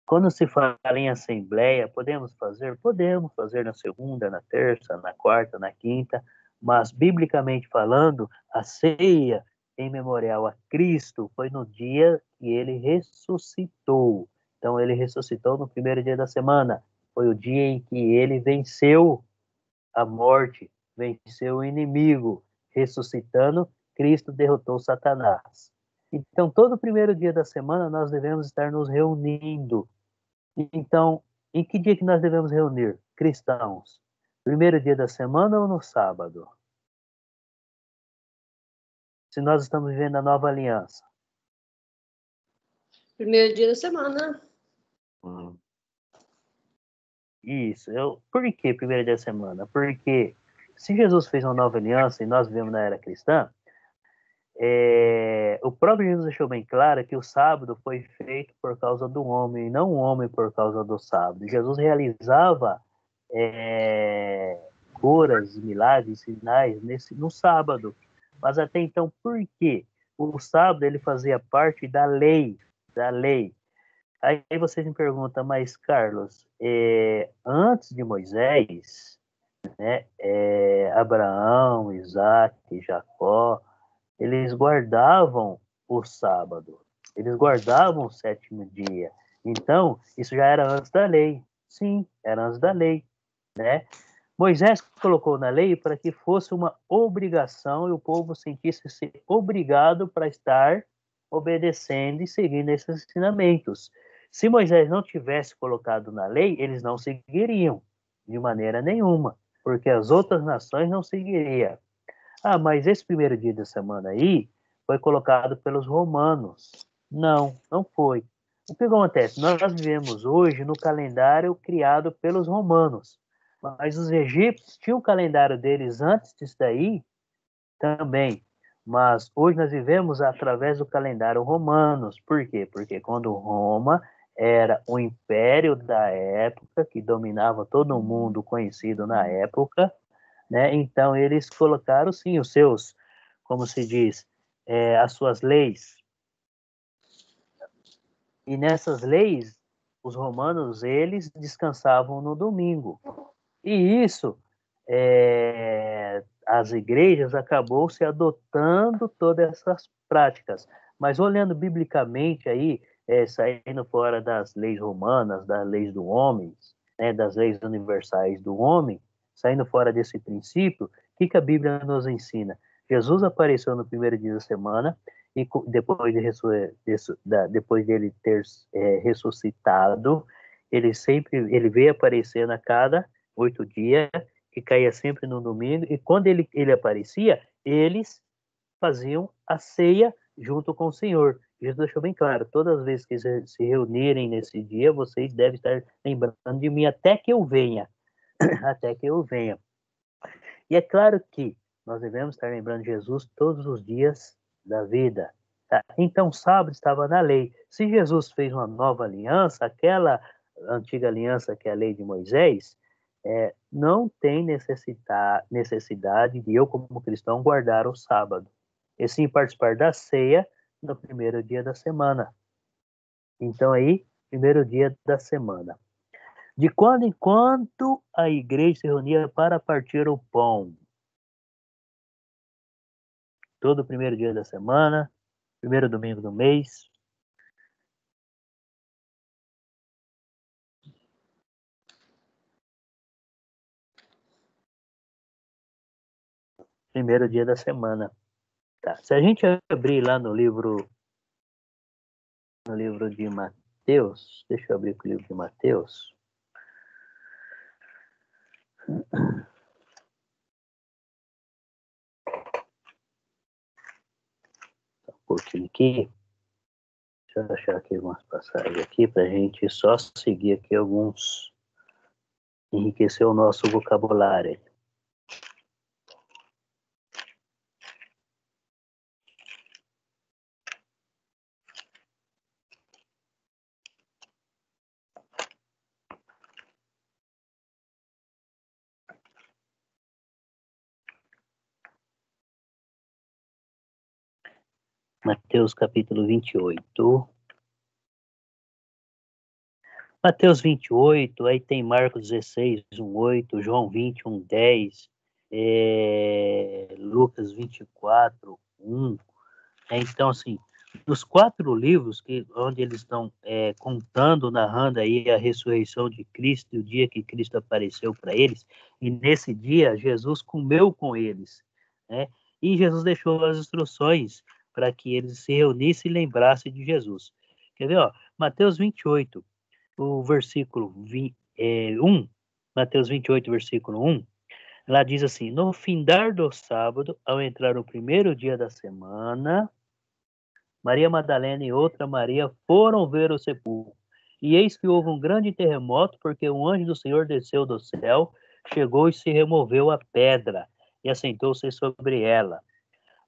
Quando se fala em assembleia, podemos fazer? Podemos fazer na segunda, na terça, na quarta, na quinta, mas biblicamente falando, a ceia em memorial a Cristo foi no dia que ele ressuscitou. Então, ele ressuscitou no primeiro dia da semana. Foi o dia em que ele venceu a morte, venceu o inimigo. Ressuscitando, Cristo derrotou Satanás. Então, todo primeiro dia da semana, nós devemos estar nos reunindo. Então, em que dia que nós devemos reunir? Cristãos. Primeiro dia da semana ou no sábado? Se nós estamos vivendo a nova aliança. Primeiro dia da semana. Isso. Por que primeiro dia da semana? Porque se Jesus fez uma nova aliança e nós vivemos na era cristã, o próprio Jesus deixou bem claro que o sábado foi feito por causa do homem, e não o homem por causa do sábado. Jesus realizava curas, milagres, sinais no sábado. Mas até então, por quê? O sábado ele fazia parte da lei, da lei. Aí vocês me perguntam, mas Carlos, antes de Moisés, né, Abraão, Isaac, Jacó, eles guardavam o sábado, eles guardavam o sétimo dia. Então, isso já era antes da lei. Sim, era antes da lei, né? Moisés colocou na lei para que fosse uma obrigação e o povo sentisse-se obrigado para estar obedecendo e seguindo esses ensinamentos. Se Moisés não tivesse colocado na lei, eles não seguiriam de maneira nenhuma, porque as outras nações não seguiriam. Ah, mas esse primeiro dia da semana aí foi colocado pelos romanos. Não, não foi. O que acontece? Nós vivemos hoje no calendário criado pelos romanos, mas os egípcios tinham o calendário deles antes disso daí também. Mas hoje nós vivemos através do calendário romanos. Por quê? Porque quando Roma era o império da época, que dominava todo o mundo conhecido na época, né? Então eles colocaram sim os seus, como se diz, as suas leis. E nessas leis, os romanos eles descansavam no domingo. E isso, as igrejas acabou se adotando todas essas práticas. Mas olhando biblicamente aí, saindo fora das leis romanas, das leis do homem, né, das leis universais do homem, saindo fora desse princípio, o que a Bíblia nos ensina? Jesus apareceu no primeiro dia da semana e depois dele ter ressuscitado, ele veio aparecendo a cada 8 dias, que caía sempre no domingo, e quando ele aparecia, eles faziam a ceia junto com o Senhor. Jesus deixou bem claro, todas as vezes que se reunirem nesse dia, vocês devem estar lembrando de mim até que eu venha. Até que eu venha. E é claro que nós devemos estar lembrando de Jesus todos os dias da vida. Tá? Então, o sábado estava na lei. Se Jesus fez uma nova aliança, aquela antiga aliança que é a lei de Moisés, não tem necessidade de eu, como cristão, guardar o sábado. E sim participar da ceia no primeiro dia da semana. Então, aí, primeiro dia da semana. De quando em quando a igreja se reunia para partir o pão? Todo primeiro dia da semana, primeiro domingo do mês. Primeiro dia da semana. Tá. Se a gente abrir lá no livro de Mateus, deixa eu abrir o livro de Mateus. Um pouquinho aqui. Deixa eu achar aqui algumas passagens aqui para a gente só seguir aqui alguns, enriquecer o nosso vocabulário. Mateus capítulo 28. Mateus 28, aí tem Marcos 16, 1:8, João 20, 1:10, Lucas 24, 1, Então, assim, nos 4 livros onde eles estão contando, narrando aí a ressurreição de Cristo e o dia que Cristo apareceu para eles, e nesse dia Jesus comeu com eles, né? E Jesus deixou as instruções para que eles se reunissem e lembrassem de Jesus. Quer ver, ó? Mateus 28, o versículo 1, Mateus 28, versículo 1, lá diz assim: no findar do sábado, ao entrar o primeiro dia da semana, Maria Madalena e outra Maria foram ver o sepulcro. E eis que houve um grande terremoto, porque um anjo do Senhor desceu do céu, chegou e se removeu a pedra, e assentou-se sobre ela.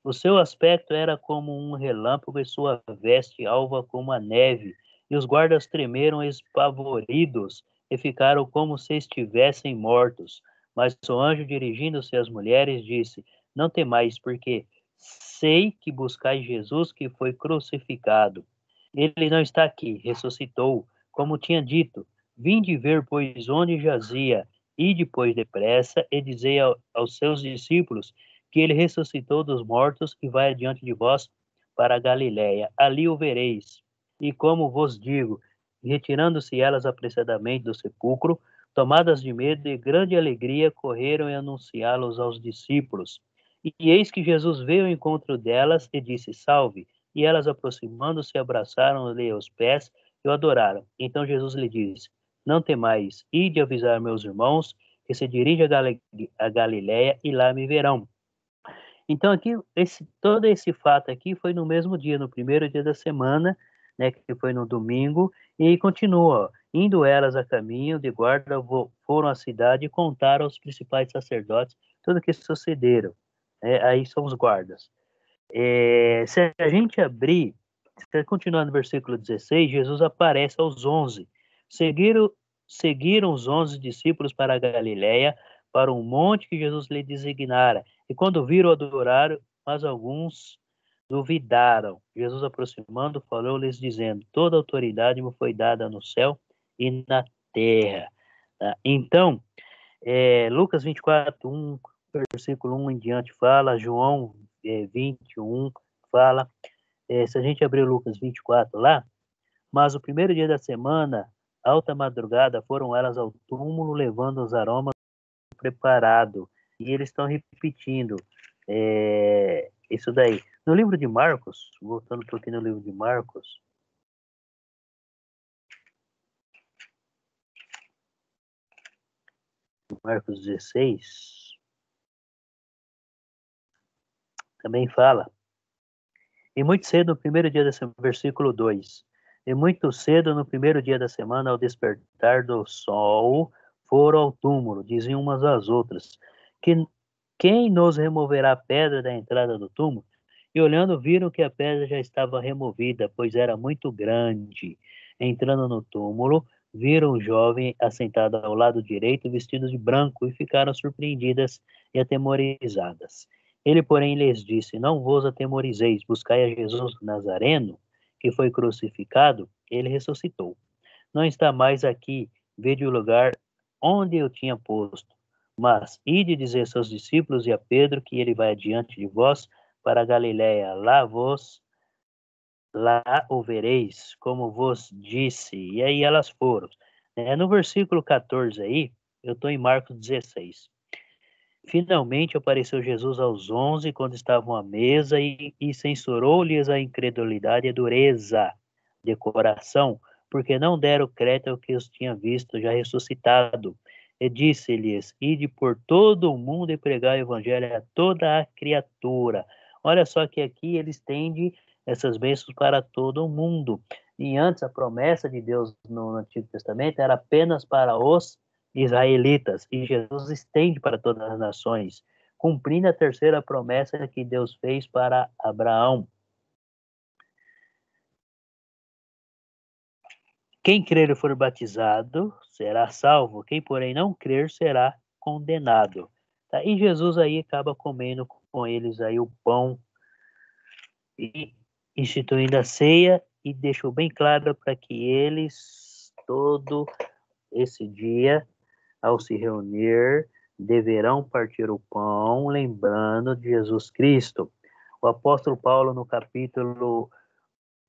O seu aspecto era como um relâmpago, e sua veste alva como a neve. E os guardas tremeram espavoridos, e ficaram como se estivessem mortos. Mas o anjo, dirigindo-se às mulheres, disse: não temais, porque sei que buscais Jesus, que foi crucificado. Ele não está aqui, ressuscitou, como tinha dito. Vinde ver, pois, onde jazia, e depois depressa, e dizei aos seus discípulos que ele ressuscitou dos mortos e vai adiante de vós para a Galiléia. Ali o vereis. E como vos digo, retirando-se elas apressadamente do sepulcro, tomadas de medo e grande alegria, correram e anunciá-los aos discípulos. E eis que Jesus veio ao encontro delas e disse: salve. E elas, aproximando-se, abraçaram-lhe aos pés e o adoraram. Então Jesus lhe disse: não temais, ide avisar meus irmãos que se dirige a Galiléia e lá me verão. Então, aqui, todo esse fato aqui foi no mesmo dia, no primeiro dia da semana, né, que foi no domingo, e continua, ó, indo elas a caminho de guarda, foram à cidade e contaram aos principais sacerdotes tudo o que sucederam. Aí são os guardas. Se a gente abrir, se continuar no versículo 16, Jesus aparece aos 11. Seguiram os 11 discípulos para a Galiléia, para um monte que Jesus lhe designara. E quando viram, adoraram, mas alguns duvidaram. Jesus, aproximando, falou-lhes, dizendo: toda autoridade me foi dada no céu e na terra. Tá? Então, Lucas 24, 1, versículo 1 em diante fala, João 21 fala, se a gente abrir Lucas 24 lá, mas o primeiro dia da semana, alta madrugada, foram elas ao túmulo levando os aromas preparado. E eles estão repetindo isso daí. No livro de Marcos, voltando um pouquinho no livro de Marcos, Marcos 16, também fala. E muito cedo, no primeiro dia da semana, versículo 2. E muito cedo, no primeiro dia da semana, ao despertar do sol, foram ao túmulo, diziam umas às outras: quem nos removerá a pedra da entrada do túmulo? E olhando, viram que a pedra já estava removida, pois era muito grande. Entrando no túmulo, viram o jovem assentado ao lado direito, vestido de branco, e ficaram surpreendidas e atemorizadas. Ele, porém, lhes disse: não vos atemorizeis, buscai a Jesus Nazareno, que foi crucificado, ele ressuscitou. Não está mais aqui, vede o lugar onde eu tinha posto. Mas ide dizer aos seus discípulos e a Pedro que ele vai adiante de vós para a Galiléia. Lá o vereis, como vos disse. E aí elas foram. No versículo 14 aí, eu estou em Marcos 16. Finalmente apareceu Jesus aos 11, quando estavam à mesa, e censurou-lhes a incredulidade e a dureza de coração, porque não deram crédito ao que os tinha visto já ressuscitado. E disse-lhes: ide por todo o mundo e pregai o evangelho a toda a criatura. Olha só que aqui ele estende essas bênçãos para todo o mundo. E antes a promessa de Deus no Antigo Testamento era apenas para os israelitas, e Jesus estende para todas as nações, cumprindo a terceira promessa que Deus fez para Abraão. Quem crer e for batizado será salvo, quem porém não crer será condenado. Tá? E Jesus aí acaba comendo com eles aí o pão e instituindo a ceia, e deixou bem claro para que eles todo esse dia, ao se reunir, deverão partir o pão, lembrando de Jesus Cristo. O apóstolo Paulo, no capítulo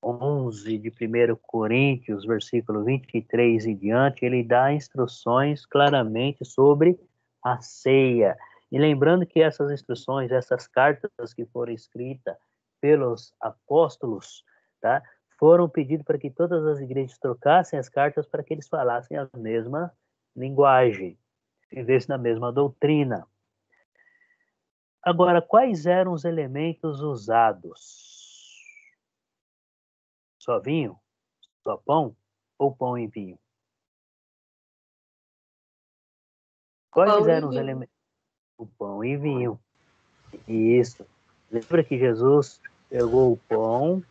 11 de 1 Coríntios, versículo 23 e diante, ele dá instruções claramente sobre a ceia. E lembrando que essas instruções, essas cartas que foram escritas pelos apóstolos, tá, foram pedidos para que todas as igrejas trocassem as cartas para que eles falassem a mesma linguagem, vivessem na mesma doutrina. Agora, quais eram os elementos usados? Só vinho? Só pão? Ou pão e vinho? Quais eram os elementos? O pão e vinho. Isso. Lembra que Jesus pegou o pão,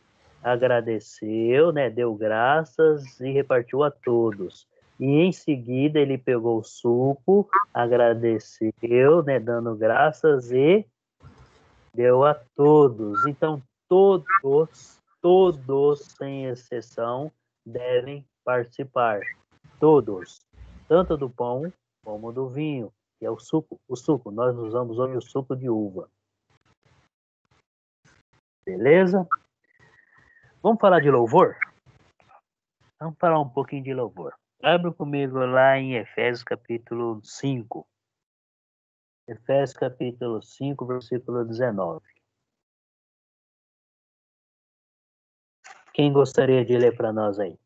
agradeceu, né, deu graças e repartiu a todos. E em seguida ele pegou o suco, agradeceu, né, dando graças e deu a todos. Então todos, sem exceção, devem participar. Todos, tanto do pão como do vinho, que é o suco. O suco, nós usamos hoje o suco de uva. Beleza? Vamos falar de louvor? Vamos falar um pouquinho de louvor. Abre comigo lá em Efésios capítulo 5. Efésios capítulo 5, versículo 19. Quem gostaria de ler para nós aí?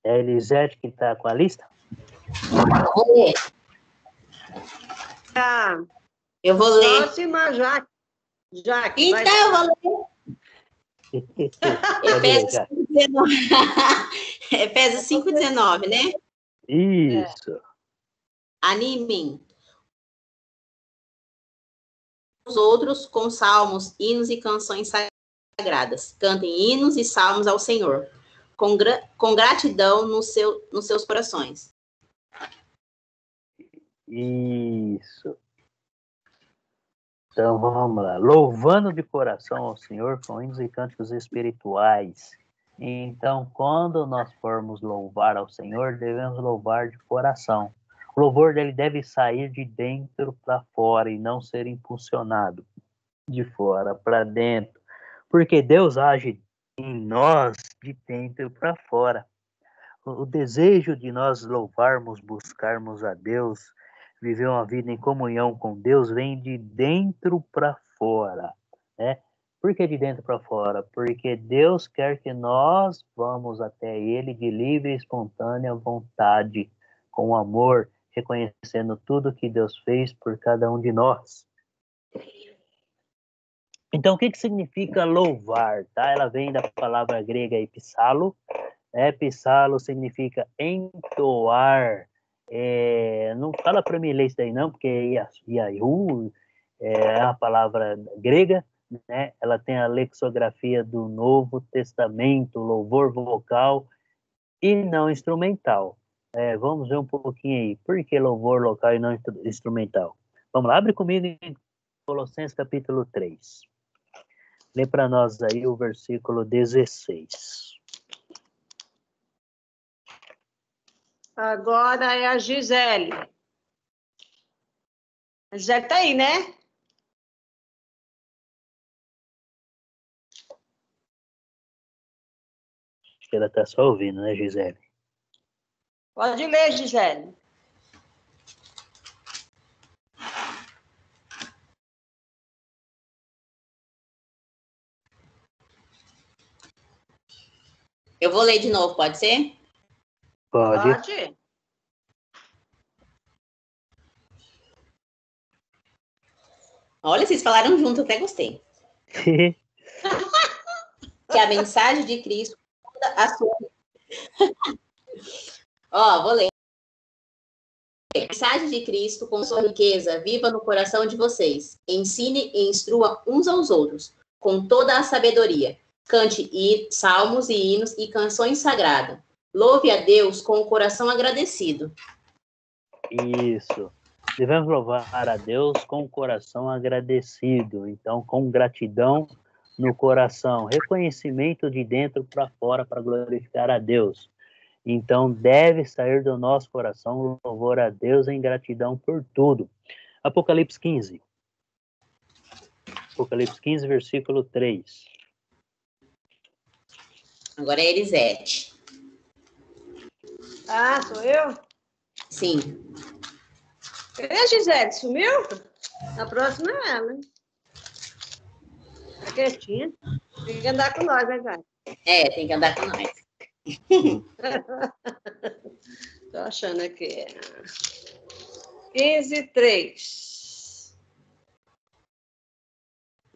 É a Elisete que está com a lista? Vou ler. Ah, Eu vou ler. próxima, Jaque. Então, eu vou ler. Efésios 5,19. Efésios 5,19, né? Isso. Animem os outros com salmos, hinos e canções sagradas. Cantem hinos e salmos ao Senhor, com gratidão nos seus corações. Isso. Então vamos lá. Louvando de coração ao Senhor com hinos e cânticos espirituais. Então, quando nós formos louvar ao Senhor, devemos louvar de coração. O louvor dele deve sair de dentro para fora e não ser impulsionado de fora para dentro. Porque Deus age em nós de dentro para fora. O desejo de nós louvarmos, buscarmos a Deus, viver uma vida em comunhão com Deus, vem de dentro para fora, né? Por que de dentro para fora? Porque Deus quer que nós vamos até Ele de livre e espontânea vontade, com amor, reconhecendo tudo que Deus fez por cada um de nós. Então, o que significa louvar? Tá? Ela vem da palavra grega epissalo. Epissalo significa entoar. Não fala para mim ler isso daí não, porque Yahu é a palavra grega, né? Ela tem a lexicografia do Novo Testamento, louvor vocal e não instrumental. Vamos ver um pouquinho aí. Por que louvor local e não instrumental? Vamos lá, abre comigo em Colossenses capítulo 3. Lê para nós aí o versículo 16. Agora é a Gisele. A Gisele está aí, né? Acho que ela está só ouvindo, né, Gisele? Pode ler, Gisele. Eu vou ler de novo, pode ser? Pode. Olha, vocês falaram junto, até gostei. Que a mensagem de Cristo, a sua... vou ler. A mensagem de Cristo, com sua riqueza, viva no coração de vocês. Ensine e instrua uns aos outros, com toda a sabedoria. Cante salmos e hinos e canções sagradas. Louve a Deus com o coração agradecido. Isso. Devemos louvar a Deus com o coração agradecido. Então, com gratidão no coração. Reconhecimento de dentro para fora para glorificar a Deus. Então, deve sair do nosso coração louvor a Deus em gratidão por tudo. Apocalipse 15. Apocalipse 15, versículo 3. Agora é Elisete. Ah, sou eu? Sim. Cadê a Gisele? Sumiu? A próxima é ela, hein? Tá quietinha. Tem que andar com nós, né, cara? É, tem que andar com nós. Tô achando aqui. 15, 3.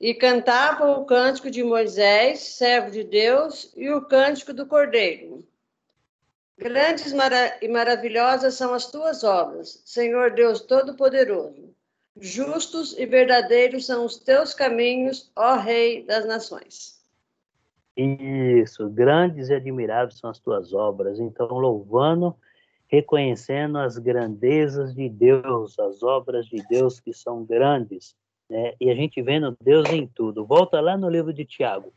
E cantava o cântico de Moisés, servo de Deus, e o cântico do Cordeiro. Grandes e maravilhosas são as tuas obras, Senhor Deus Todo-Poderoso. Justos e verdadeiros são os teus caminhos, ó Rei das Nações. Isso, grandes e admiráveis são as tuas obras. Então, louvando, reconhecendo as grandezas de Deus, as obras de Deus que são grandes, né? E a gente vendo Deus em tudo. Volta lá no livro de Tiago,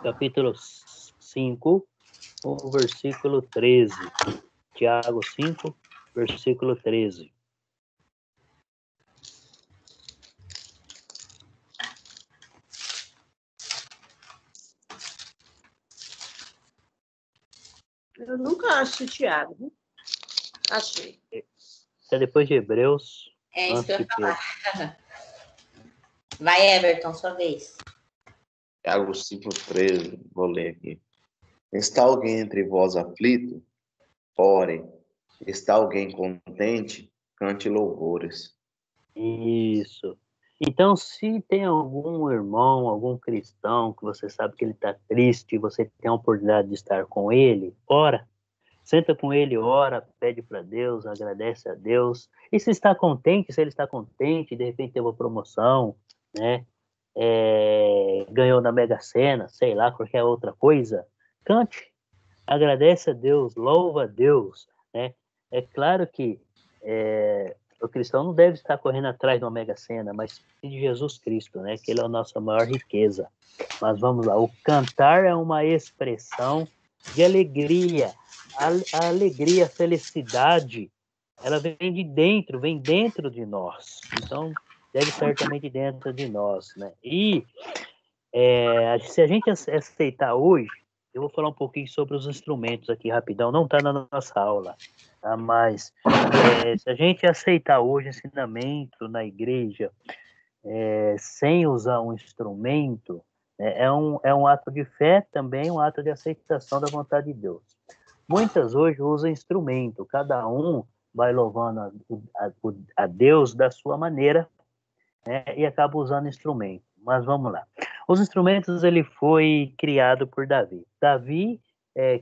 capítulo 5, o versículo 13. Tiago 5, versículo 13. Eu nunca acho Tiago. Viu? Achei. É depois de Hebreus. É isso que eu ia falar. Vai, Everton, sua vez. Tiago 5,13, vou ler aqui. Está alguém entre vós aflito? Ore. Está alguém contente? Cante louvores. Isso. Então, se tem algum irmão, algum cristão, que você sabe que ele está triste, você tem a oportunidade de estar com ele, ora. Senta com ele, ora, pede para Deus, agradece a Deus. E se está contente, se ele está contente, de repente teve uma promoção, né? Ganhou na Mega Sena, sei lá, qualquer outra coisa, cante, agradece a Deus, louva a Deus, né? É claro que o cristão não deve estar correndo atrás de uma Mega Sena, mas de Jesus Cristo, né? Que ele é a nossa maior riqueza. Mas vamos lá, o cantar é uma expressão de alegria. A alegria, a felicidade, ela vem dentro de nós. Então, deve estar também de dentro de nós, né? E se a gente aceitar hoje, eu vou falar um pouquinho sobre os instrumentos aqui rapidão, não está na nossa aula, tá? Mas se a gente aceitar hoje o ensinamento na igreja sem usar um instrumento, é um ato de fé também, um ato de aceitação da vontade de Deus. Muitas hoje usam instrumento, cada um vai louvando a Deus da sua maneira, né, e acaba usando instrumento. Mas vamos lá. Os instrumentos, ele foi criado por Davi. Davi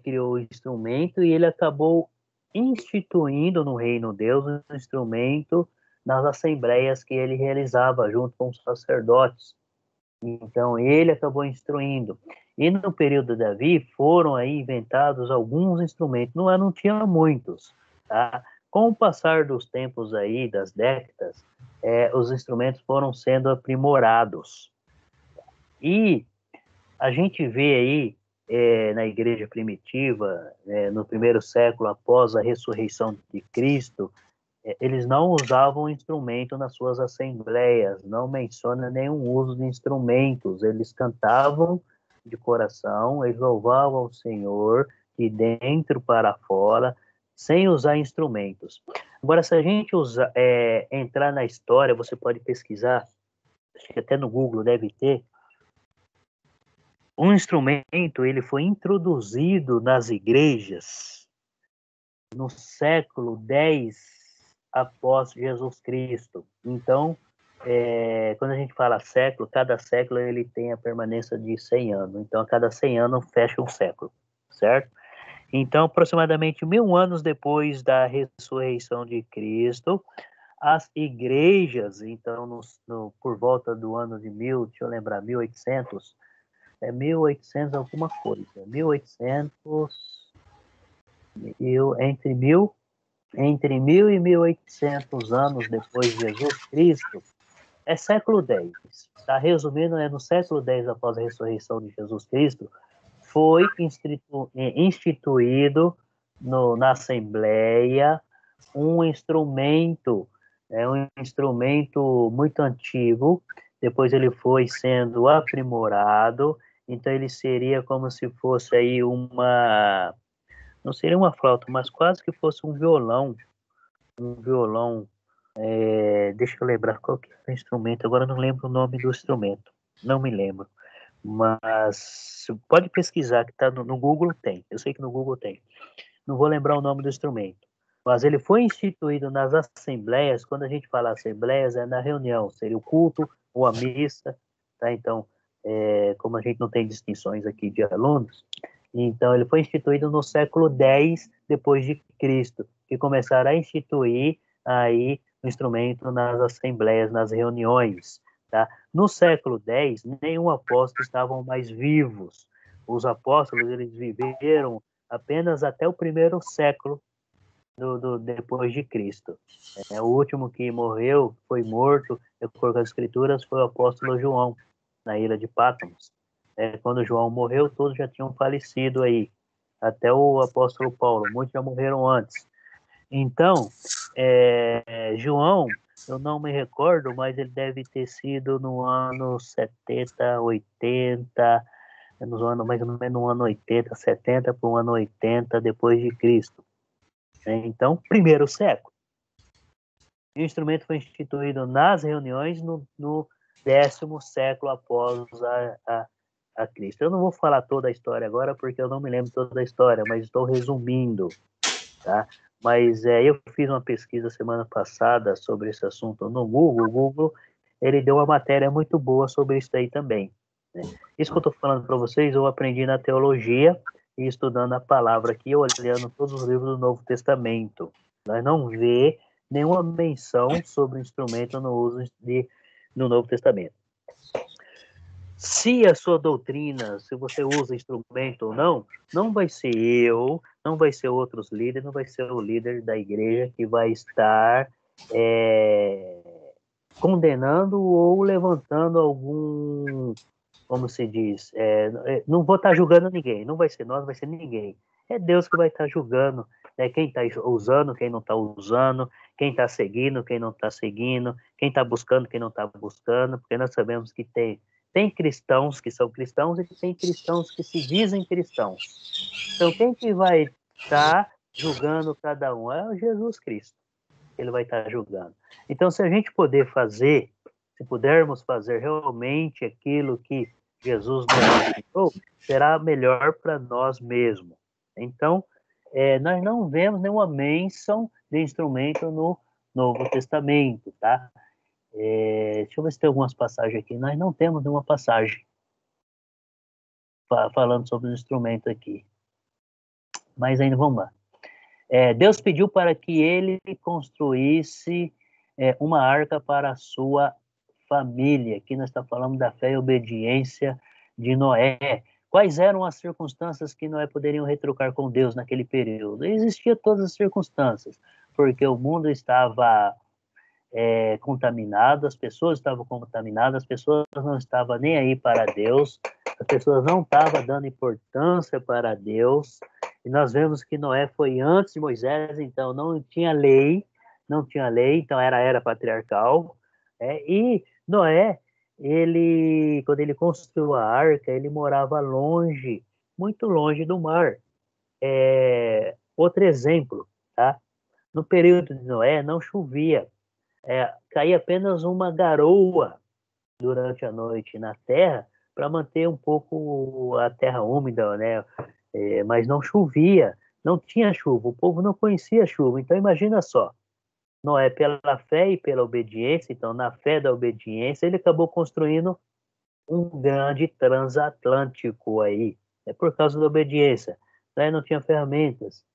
criou o instrumento e ele acabou instituindo no reino de Deus o instrumento nas assembleias que ele realizava junto com os sacerdotes. Então, ele acabou instruindo. E no período de Davi foram aí inventados alguns instrumentos, não tinha muitos, tá? Com o passar dos tempos aí, das décadas, os instrumentos foram sendo aprimorados. E a gente vê aí, na igreja primitiva, no primeiro século após a ressurreição de Cristo, eles não usavam instrumento nas suas assembleias, não menciona nenhum uso de instrumentos, eles cantavam de coração, eles louvavam o Senhor de dentro para fora, sem usar instrumentos. Agora, se a gente entrar na história, você pode pesquisar, acho que até no Google deve ter, um instrumento, ele foi introduzido nas igrejas no século X após Jesus Cristo. Então, quando a gente fala século, cada século ele tem a permanência de 100 anos. Então, a cada 100 anos fecha um século, certo? Então, aproximadamente 1000 anos depois da ressurreição de Cristo, as igrejas, então, por volta do ano de 1800, 1800 alguma coisa, 1800, entre 1000 e 1800 anos depois de Jesus Cristo, é século X. Tá? Resumindo, no século X após a ressurreição de Jesus Cristo, foi instituído na Assembleia um instrumento muito antigo, depois ele foi sendo aprimorado, então ele seria como se fosse aí não seria uma flauta, mas quase que fosse um violão, deixa eu lembrar qual que é o instrumento, agora eu não lembro o nome do instrumento, não me lembro, mas pode pesquisar que tá no Google tem, eu sei que no Google tem, não vou lembrar o nome do instrumento, mas ele foi instituído nas assembleias. Quando a gente fala assembleias, é na reunião, seria o culto ou a missa, tá? Então, como a gente não tem distinções aqui de alunos, então ele foi instituído no século X depois de Cristo, que começaram a instituir aí o instrumento nas assembleias, nas reuniões, tá? No século X, nenhum apóstolo estavam mais vivos. Os apóstolos, eles viveram apenas até o primeiro século depois de Cristo. O último que morreu, foi morto, de acordo com as escrituras, foi o apóstolo João, na ilha de Patmos. Quando João morreu, todos já tinham falecido aí, até o apóstolo Paulo, muitos já morreram antes. Então, João, eu não me recordo, mas ele deve ter sido no ano 70, 80, no ano, mais ou menos no ano 80, 70 para o ano 80 depois de Cristo. Então, primeiro século. O instrumento foi instituído nas reuniões no 10º século após a Cristo. Eu não vou falar toda a história agora, porque eu não me lembro toda a história, mas estou resumindo, tá? Mas eu fiz uma pesquisa semana passada sobre esse assunto no Google. O Google, ele deu uma matéria muito boa sobre isso aí também, né? Isso que eu estou falando para vocês, eu aprendi na teologia e estudando a palavra aqui, olhando todos os livros do Novo Testamento. Nós não vê nenhuma menção sobre o instrumento no uso no Novo Testamento. Se a sua doutrina, se você usa instrumento ou não vai ser eu, não vai ser outros líderes, não vai ser o líder da igreja que vai estar condenando ou levantando algum, como se diz, não vou estar julgando ninguém, não vai ser nós, vai ser ninguém. É Deus que vai estar julgando, né, quem está usando, quem não está usando, quem está seguindo, quem não está seguindo, quem está buscando, quem não está buscando, porque nós sabemos que tem cristãos que são cristãos e tem cristãos que se dizem cristãos. Então, quem que vai estar julgando cada um? É o Jesus Cristo. Ele vai estar julgando. Então, se a gente se pudermos fazer realmente aquilo que Jesus nos ensinou, será melhor para nós mesmos. Então, nós não vemos nenhuma menção de instrumento no Novo Testamento, tá? Deixa eu ver se tem algumas passagens aqui. Nós não temos nenhuma passagem falando sobre o instrumento aqui. Mas ainda vamos lá. Deus pediu para que ele construísse uma arca para a sua família. Aqui nós estamos falando da fé e obediência de Noé. Quais eram as circunstâncias que Noé poderia retrucar com Deus naquele período? Existiam todas as circunstâncias, porque o mundo estava contaminado, as pessoas estavam contaminadas, as pessoas não estavam nem aí para Deus, as pessoas não estavam dando importância para Deus, e nós vemos que Noé foi antes de Moisés, então não tinha lei, então era patriarcal, e Noé, quando ele construiu a arca, ele morava longe, muito longe do mar. Outro exemplo, tá? No período de Noé não chovia, caía apenas uma garoa durante a noite na terra para manter um pouco a terra úmida, né? Mas não chovia, não tinha chuva, o povo não conhecia a chuva. Então imagina só, Noé pela fé e pela obediência, então na fé da obediência ele acabou construindo um grande transatlântico aí, por causa da obediência. Noé não tinha ferramentas.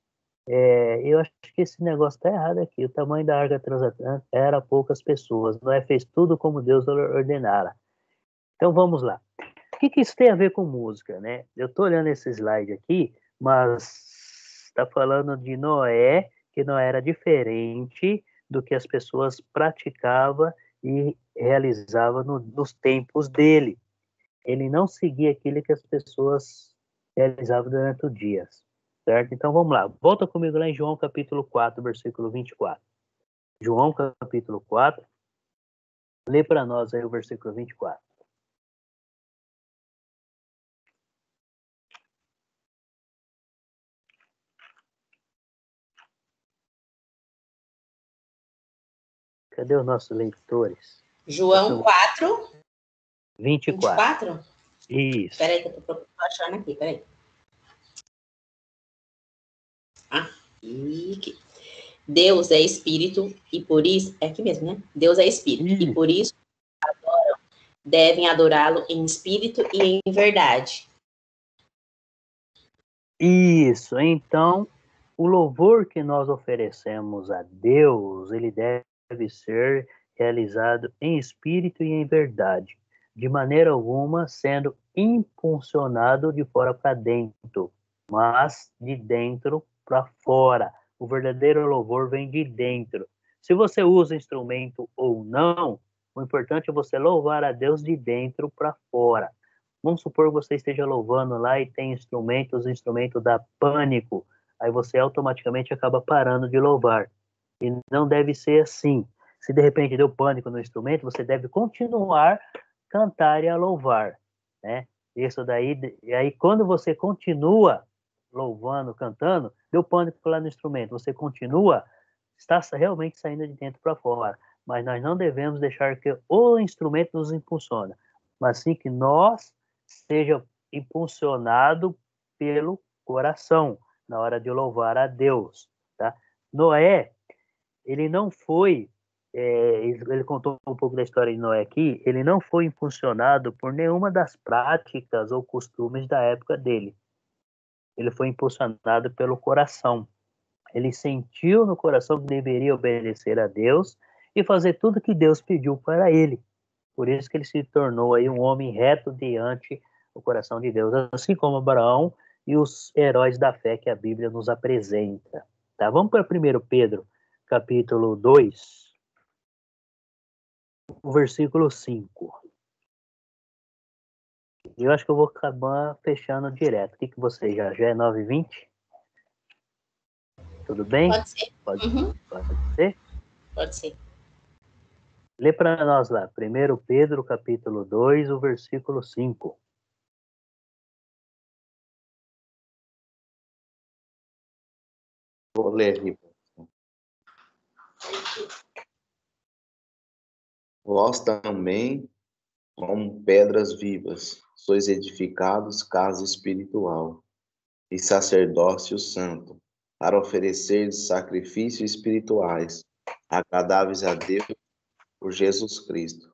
Eu acho que esse negócio está errado aqui. O tamanho da arca transatlântica era poucas pessoas. Noé fez tudo como Deus ordenara. Então vamos lá. O que isso tem a ver com música, né? Eu estou olhando esse slide aqui, mas está falando de Noé, que Noé era diferente do que as pessoas praticavam e realizavam nos tempos dele. Ele não seguia aquilo que as pessoas realizavam durante o dia. Certo? Então vamos lá. Volta comigo lá em João capítulo 4, versículo 24. João capítulo 4, Lê para nós aí o versículo 24. Cadê os nossos leitores? João 4, 24. 24? Isso. Peraí, que eu tô achando aqui, peraí. Aqui. Deus é espírito e por isso... É aqui mesmo, né? Deus é espírito e por isso devem adorá-lo em espírito e em verdade. Isso. Então, o louvor que nós oferecemos a Deus, ele deve ser realizado em espírito e em verdade, de maneira alguma sendo impulsionado de fora para dentro, mas de dentro para fora. O verdadeiro louvor vem de dentro. Se você usa instrumento ou não, o importante é você louvar a Deus de dentro para fora. Vamos supor que você esteja louvando lá e tem instrumentos, o instrumento dá pânico, aí você automaticamente acaba parando de louvar. E não deve ser assim. Se de repente deu pânico no instrumento, você deve continuar a cantar e a louvar, né? Isso daí, e aí quando você continua louvando, cantando, deu pânico lá no instrumento, você continua, está realmente saindo de dentro para fora. Mas nós não devemos deixar que o instrumento nos impulsione, mas sim que nós seja impulsionado pelo coração na hora de louvar a Deus, tá? Noé, ele não foi, ele contou um pouco da história de Noé aqui, ele não foi impulsionado por nenhuma das práticas ou costumes da época dele. Ele foi impulsionado pelo coração. Ele sentiu no coração que deveria obedecer a Deus e fazer tudo que Deus pediu para ele. Por isso que ele se tornou aí um homem reto diante do coração de Deus, assim como Abraão e os heróis da fé que a Bíblia nos apresenta. Tá? Vamos para 1 Pedro, capítulo 2, o versículo 5. Eu acho que eu vou acabar fechando direto. O que você já é 9h20? Tudo bem? Pode ser. Pode ser? Pode ser. Lê para nós lá, 1 Pedro, capítulo 2, o versículo 5. Vou ler aqui. Vós também, como pedras vivas, sois edificados casa espiritual e sacerdócio santo, para oferecer sacrifícios espirituais, agradáveis a Deus por Jesus Cristo.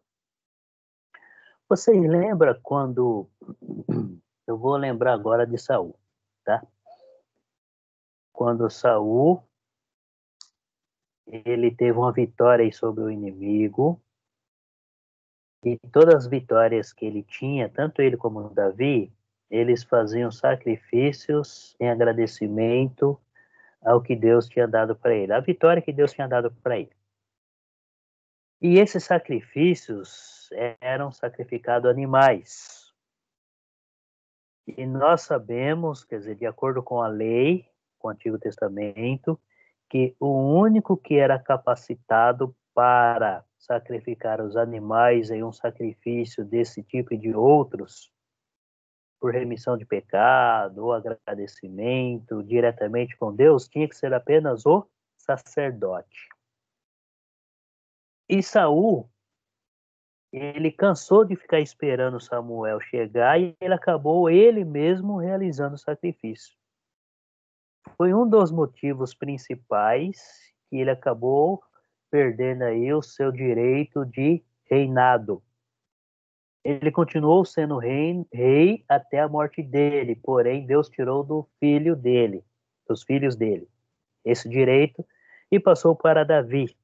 Vocês lembram quando... Eu vou lembrar agora de Saul, tá? Quando Saul, ele teve uma vitória aí sobre o inimigo, e todas as vitórias que ele tinha, tanto ele como Davi, eles faziam sacrifícios em agradecimento ao que Deus tinha dado para ele, a vitória que Deus tinha dado para ele. E esses sacrifícios eram sacrificados animais. E nós sabemos, quer dizer, de acordo com a lei, com o Antigo Testamento, que o único que era capacitado para sacrificar os animais em um sacrifício desse tipo e de outros, por remissão de pecado ou agradecimento diretamente com Deus, tinha que ser apenas o sacerdote. E Saul, ele cansou de ficar esperando Samuel chegar e ele acabou ele mesmo realizando o sacrifício. Foi um dos motivos principais que ele acabou perdendo aí o seu direito de reinado. Ele continuou sendo rei até a morte dele, porém Deus tirou do filho dele, dos filhos dele, esse direito e passou para Davi.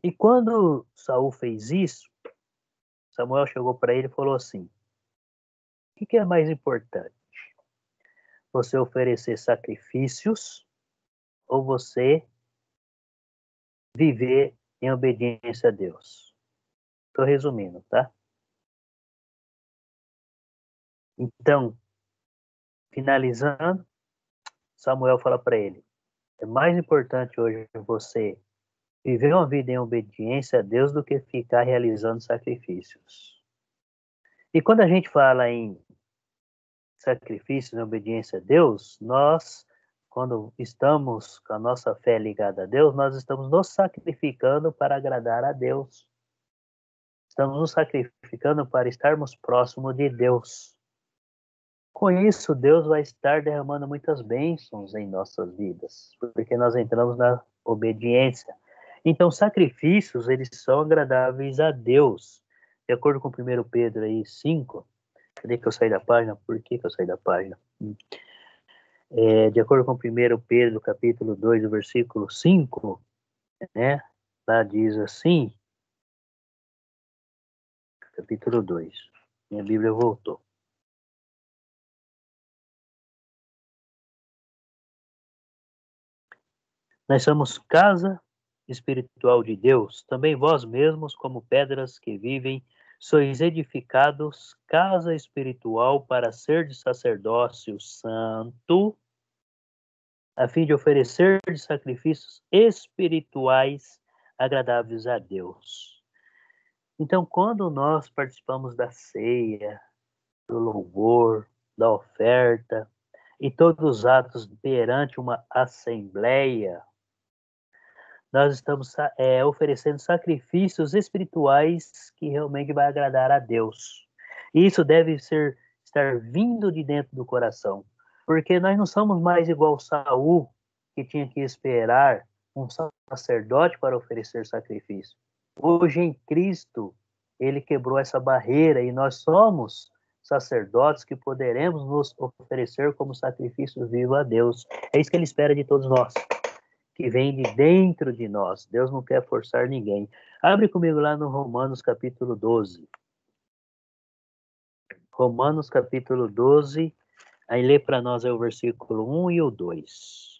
E quando Saul fez isso, Samuel chegou para ele e falou assim: o que é mais importante? Você oferecer sacrifícios ou você viver em obediência a Deus? Estou resumindo, tá? Então, finalizando, Samuel fala para ele: é mais importante hoje você viver uma vida em obediência a Deus do que ficar realizando sacrifícios. E quando a gente fala em sacrifícios em obediência a Deus, nós, quando estamos com a nossa fé ligada a Deus, nós estamos nos sacrificando para agradar a Deus. Estamos nos sacrificando para estarmos próximos de Deus. Com isso, Deus vai estar derramando muitas bênçãos em nossas vidas, porque nós entramos na obediência. Então, sacrifícios, eles são agradáveis a Deus. De acordo com 1 Pedro aí, 5, cadê que eu saí da página? Por que eu saí da página? De acordo com 1 Pedro, capítulo 2, versículo 5, né? Lá diz assim, capítulo 2, minha Bíblia voltou. Nós somos casa espiritual de Deus, também vós mesmos, como pedras que vivem, sois edificados casa espiritual para ser de sacerdócio santo, a fim de oferecer sacrifícios espirituais agradáveis a Deus. Então, quando nós participamos da ceia, do louvor, da oferta e todos os atos perante uma assembleia, nós estamos oferecendo sacrifícios espirituais que realmente vai agradar a Deus. E isso deve estar vindo de dentro do coração, porque nós não somos mais igual Saul, que tinha que esperar um sacerdote para oferecer sacrifício. Hoje em Cristo, ele quebrou essa barreira e nós somos sacerdotes que poderemos nos oferecer como sacrifício vivo a Deus. É isso que ele espera de todos nós, que vem de dentro de nós. Deus não quer forçar ninguém. Abre comigo lá no Romanos capítulo 12. Romanos capítulo 12, aí lê para nós o versículo 1 e o 2.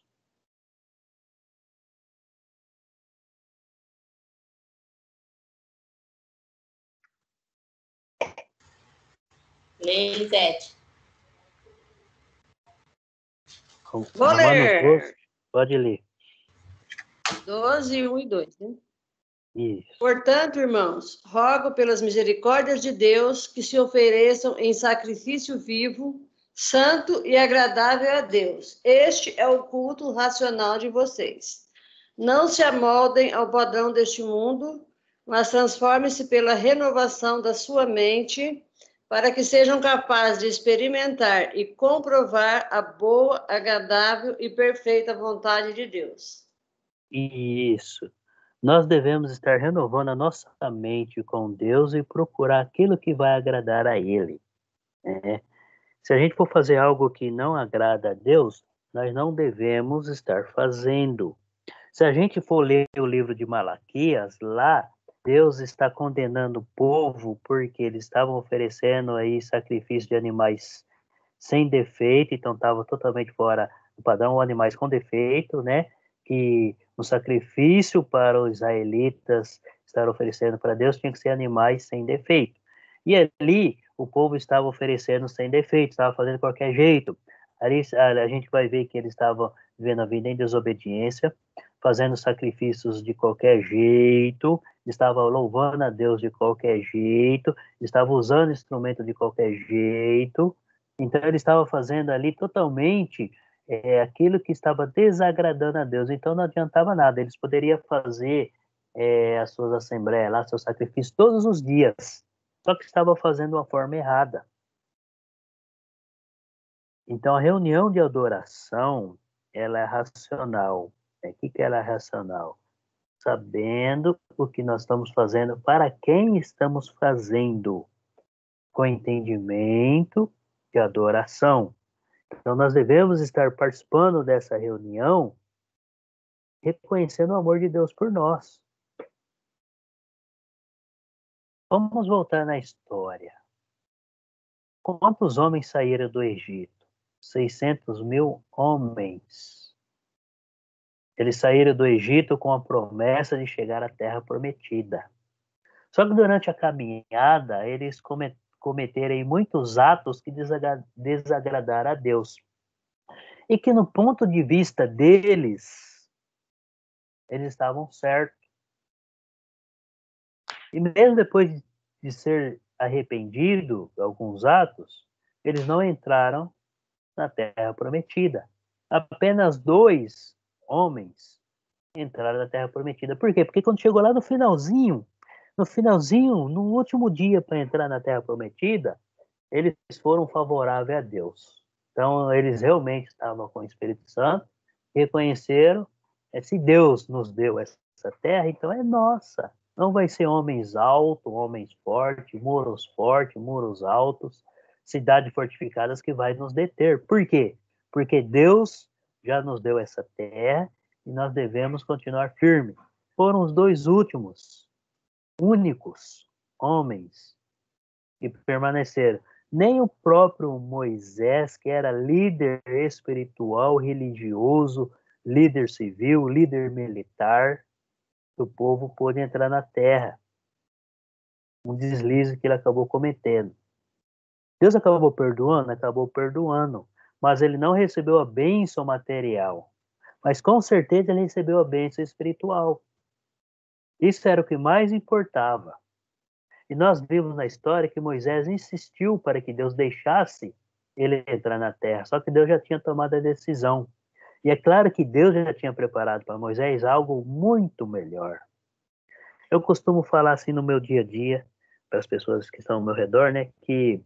Lê, Elisete. Vou ler. 12, pode ler. 12, 1 e 2, né? Isso. Portanto, irmãos, rogo pelas misericórdias de Deus que se ofereçam em sacrifício vivo, santo e agradável a Deus. Este é o culto racional de vocês. Não se amoldem ao padrão deste mundo, mas transformem-se pela renovação da sua mente, para que sejam capazes de experimentar e comprovar a boa, agradável e perfeita vontade de Deus. Isso. Nós devemos estar renovando a nossa mente com Deus e procurar aquilo que vai agradar a Ele, né? Se a gente for fazer algo que não agrada a Deus, nós não devemos estar fazendo. Se a gente for ler o livro de Malaquias, lá Deus está condenando o povo porque eles estavam oferecendo aí sacrifício de animais sem defeito, então estava totalmente fora do padrão, animais com defeito, né? Que o sacrifício para os israelitas estar oferecendo para Deus tinha que ser animais sem defeito. E ali o povo estava oferecendo sem defeito, estava fazendo de qualquer jeito. Ali a gente vai ver que eles estavam vivendo a vida em desobediência, fazendo sacrifícios de qualquer jeito, estavam louvando a Deus de qualquer jeito, estavam usando instrumento de qualquer jeito. Então ele estava fazendo ali totalmente aquilo que estava desagradando a Deus. Então não adiantava nada. Eles poderiam fazer as suas assembleias lá, seus sacrifícios todos os dias, só que estava fazendo de uma forma errada. Então a reunião de adoração, ela é racional. O que ela é racional? Sabendo o que nós estamos fazendo, para quem estamos fazendo, com entendimento de adoração. Então nós devemos estar participando dessa reunião, reconhecendo o amor de Deus por nós. Vamos voltar na história. Quantos homens saíram do Egito? 600.000 homens. Eles saíram do Egito com a promessa de chegar à Terra Prometida. Só que durante a caminhada, eles cometeram muitos atos que desagradaram a Deus. E que no ponto de vista deles, eles estavam certos. E mesmo depois de ser arrependido de alguns atos, eles não entraram na Terra Prometida. Apenas 2 homens entraram na Terra Prometida. Por quê? Porque quando chegou lá no último dia para entrar na Terra Prometida, eles foram favoráveis a Deus. Então, eles realmente estavam com o Espírito Santo, reconheceram, se Deus nos deu essa terra, então é nossa. Não vai ser homens altos, homens fortes, muros altos, cidades fortificadas que vai nos deter. Por quê? Porque Deus já nos deu essa terra e nós devemos continuar firmes. Foram os 2 únicos homens que permaneceram. Nem o próprio Moisés, que era líder espiritual, religioso, líder civil, líder militar do povo, pôde entrar na terra. Um deslize que ele acabou cometendo. Deus acabou perdoando, mas ele não recebeu a bênção material. Mas com certeza ele recebeu a bênção espiritual. Isso era o que mais importava. E nós vimos na história que Moisés insistiu para que Deus deixasse ele entrar na terra, só que Deus já tinha tomado a decisão. E é claro que Deus já tinha preparado para Moisés algo muito melhor. Eu costumo falar assim no meu dia a dia, para as pessoas que estão ao meu redor, né, que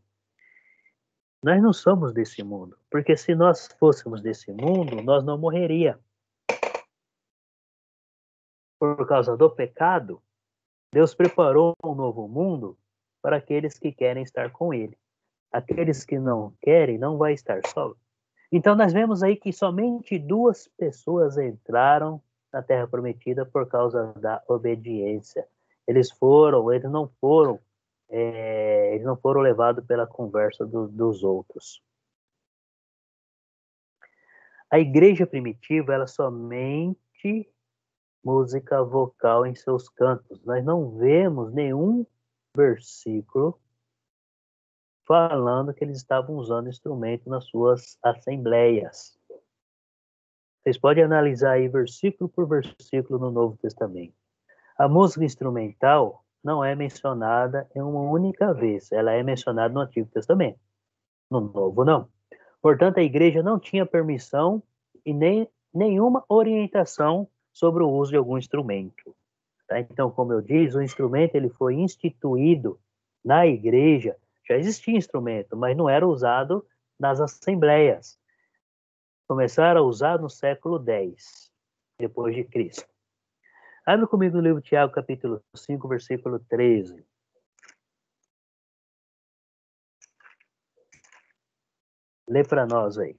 nós não somos desse mundo, porque se nós fôssemos desse mundo, nós não morreríamos. Por causa do pecado, Deus preparou um novo mundo para aqueles que querem estar com Ele. Aqueles que não querem, não vai estar só. Então, nós vemos aí que somente 2 pessoas entraram na Terra Prometida por causa da obediência. Eles não foram levados pela conversa dos outros. A igreja primitiva, ela somente música vocal em seus cantos. Nós não vemos nenhum versículo falando que eles estavam usando instrumento nas suas assembleias. Vocês podem analisar aí versículo por versículo no Novo Testamento. A música instrumental não é mencionada em uma única vez. Ela é mencionada no Antigo Testamento. No Novo, não. Portanto, a igreja não tinha permissão e nem nenhuma orientação sobre o uso de algum instrumento. Tá? Então, como eu disse, o instrumento ele foi instituído na igreja. Já existia instrumento, mas não era usado nas assembleias. Começaram a usar no século X, depois de Cristo. Abre comigo no livro de Tiago, capítulo 5, versículo 13. Lê para nós aí.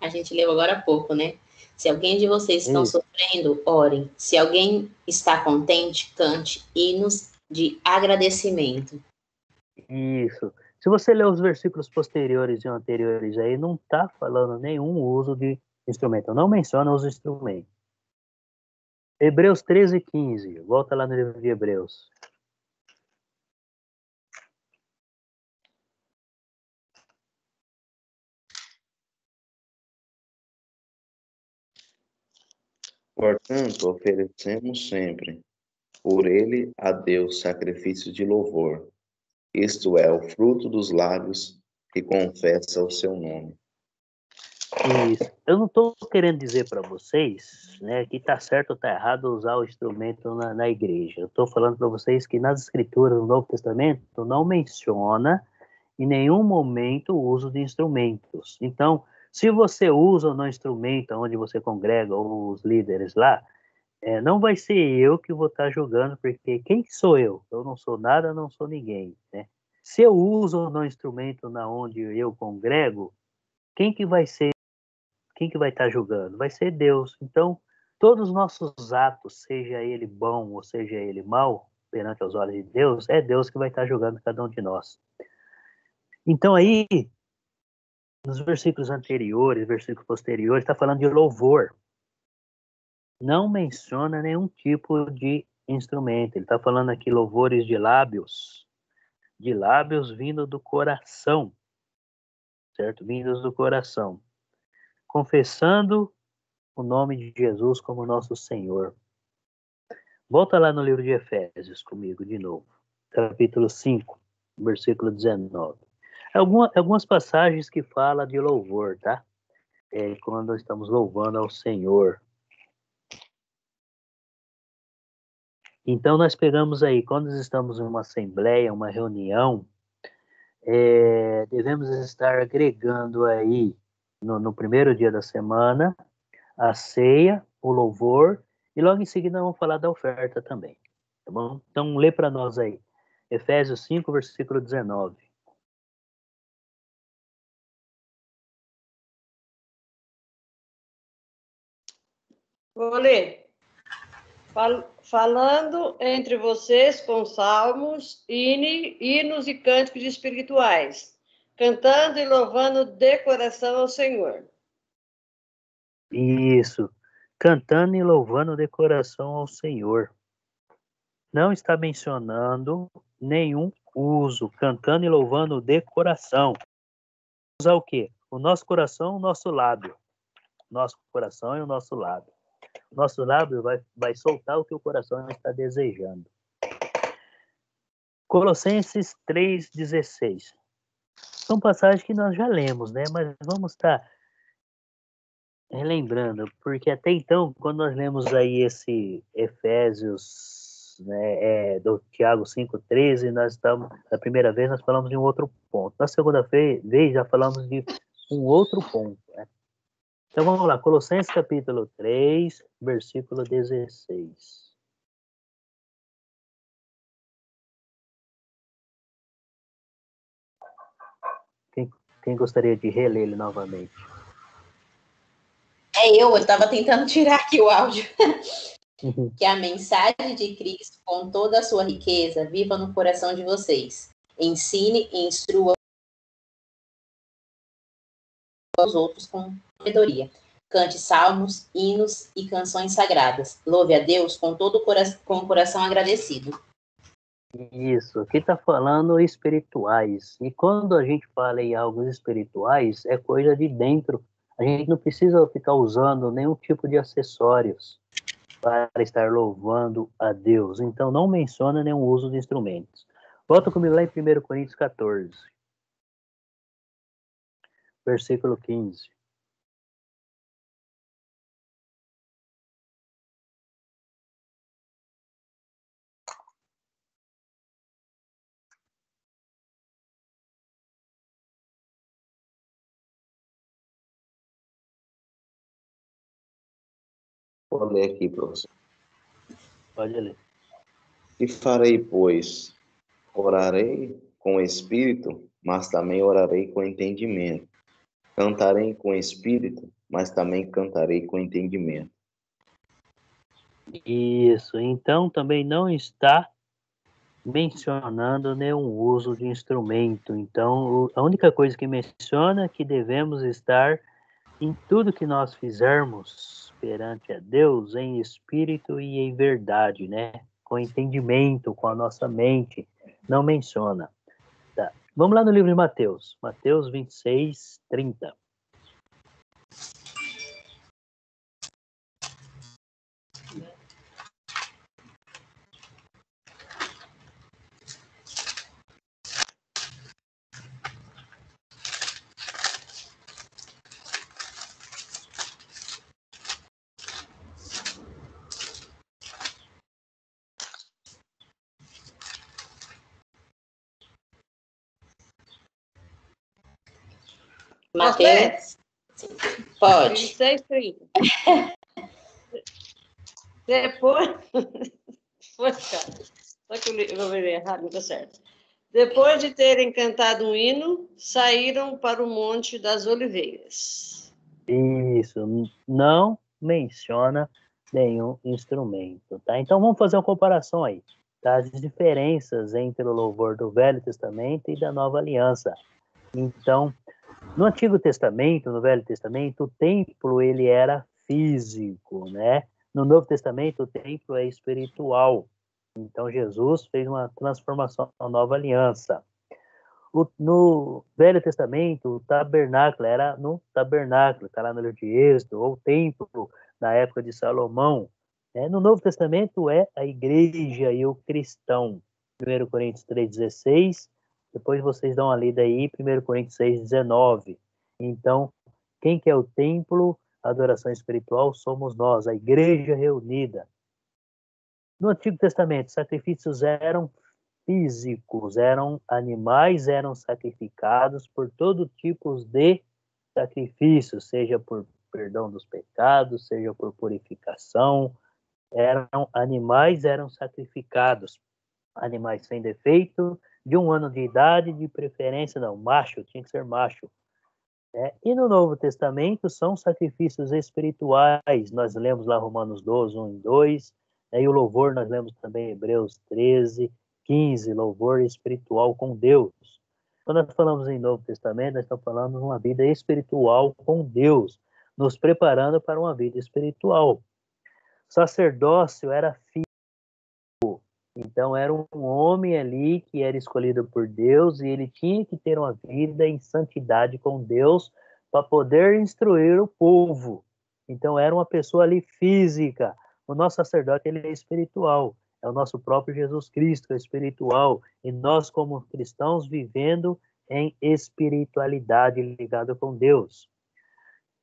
A gente leu agora há pouco, né? Se alguém de vocês estão sofrendo, orem. Se alguém está contente, cante hinos de agradecimento. Isso. Se você ler os versículos posteriores e anteriores aí, não está falando nenhum uso de instrumento. Não menciona os instrumentos. Hebreus 13, 15. Volta lá no livro de Hebreus. Portanto, oferecemos sempre, por ele, a Deus sacrifício de louvor. Isto é, o fruto dos lábios que confessa o seu nome. Isso. Eu não estou querendo dizer para vocês, né, que está certo ou está errado usar o instrumento na igreja. Eu estou falando para vocês que nas escrituras do Novo Testamento não menciona em nenhum momento o uso de instrumentos. Então, se você usa ou não instrumento onde você congrega ou os líderes lá, não vai ser eu que vou estar julgando, porque quem sou eu? Eu não sou nada, não sou ninguém, né? Se eu uso ou não instrumento na onde eu congrego, quem que vai estar julgando? Vai ser Deus. Então, todos os nossos atos, seja ele bom ou seja ele mau, perante os olhos de Deus, é Deus que vai estar julgando cada um de nós. Então aí, nos versículos anteriores, versículos posteriores, está falando de louvor. Não menciona nenhum tipo de instrumento. Ele está falando aqui louvores de lábios. de lábios vindo do coração, certo? Vindos do coração, confessando o nome de Jesus como nosso Senhor. Volta lá no livro de Efésios comigo de novo, capítulo 5, versículo 19. Algumas passagens que falam de louvor, tá? Quando nós estamos louvando ao Senhor. Então, nós pegamos aí, quando estamos em uma assembleia, uma reunião, devemos estar agregando aí, no primeiro dia da semana, a ceia, o louvor, e logo em seguida vamos falar da oferta também, tá bom? Então, lê para nós aí, Efésios 5, versículo 19. Vou ler. Falando entre vocês com salmos, hinos e cânticos espirituais, cantando e louvando de coração ao Senhor. Isso, cantando e louvando de coração ao Senhor. Não está mencionando nenhum uso, cantando e louvando de coração. Usar o quê? O nosso coração, o nosso lábio. Nosso coração e o nosso lábio. Nosso lábio vai soltar o que o coração está desejando. Colossenses 3,16. São passagens que nós já lemos, né? Mas vamos estar relembrando, porque até então, quando nós lemos aí esse Efésios, né, do Tiago 5,13, nós estamos, a primeira vez nós falamos de um outro ponto. Na segunda vez já falamos de um outro ponto, né? Então vamos lá, Colossenses capítulo 3, versículo 16. Quem gostaria de reler ele novamente? Eu estava tentando tirar aqui o áudio. Que a mensagem de Cristo, com toda a sua riqueza, viva no coração de vocês. Ensine e instrua os outros com sabedoria. Cante salmos, hinos e canções sagradas. Louve a Deus com todo com o coração agradecido. Isso, aqui está falando espirituais. E quando a gente fala em algo espirituais, é coisa de dentro. A gente não precisa ficar usando nenhum tipo de acessórios para estar louvando a Deus. Então, não menciona nenhum uso de instrumentos. Volta comigo lá em 1 Coríntios 14, versículo 15. Vou ler aqui, professor. Pode ler. E farei, pois, orarei com o espírito, mas também orarei com entendimento. Cantarei com o espírito, mas também cantarei com entendimento. Isso, então também não está mencionando nenhum uso de instrumento. Então, a única coisa que menciona é que devemos estar em tudo que nós fizermos perante a Deus em espírito e em verdade, né? Com entendimento, com a nossa mente. Não menciona. Tá. Vamos lá no livro de Mateus. Mateus 26, 30. Mateus? Pode. 26, 30. Depois... Só que eu vou ver errado, não está certo. Depois de terem cantado um hino, saíram para o Monte das Oliveiras. Isso, não menciona nenhum instrumento, tá? Então vamos fazer uma comparação aí, tá? As diferenças entre o louvor do Velho Testamento e da Nova Aliança. Então, no Antigo Testamento, no Velho Testamento, o templo ele era físico, né? No Novo Testamento, o templo é espiritual. Então, Jesus fez uma transformação, uma nova aliança. No Velho Testamento, o tabernáculo era no tabernáculo, está lá no livro de Êxodo, ou o templo na época de Salomão. No Novo Testamento é a igreja e o cristão. 1 Coríntios 3,16, depois vocês dão uma lida aí, 1 Coríntios 6,19. Então, quem que é o templo, a adoração espiritual, somos nós, a igreja reunida. No Antigo Testamento, sacrifícios eram físicos, animais eram sacrificados por todo tipo de sacrifício, seja por perdão dos pecados, seja por purificação, animais eram sacrificados, animais sem defeito, de 1 ano de idade, de preferência não, macho, tinha que ser macho. E no Novo Testamento são sacrifícios espirituais, nós lemos lá Romanos 12, 1 e 2, e o louvor nós lemos também Hebreus 13, 15, louvor espiritual com Deus. Quando nós falamos em Novo Testamento, nós estamos falando de uma vida espiritual com Deus, nos preparando para uma vida espiritual. Sacerdócio era filho, então era um homem ali que era escolhido por Deus e ele tinha que ter uma vida em santidade com Deus para poder instruir o povo. Então era uma pessoa ali física. O nosso sacerdote ele é espiritual. É o nosso próprio Jesus Cristo, é espiritual. E nós, como cristãos, vivendo em espiritualidade ligada com Deus.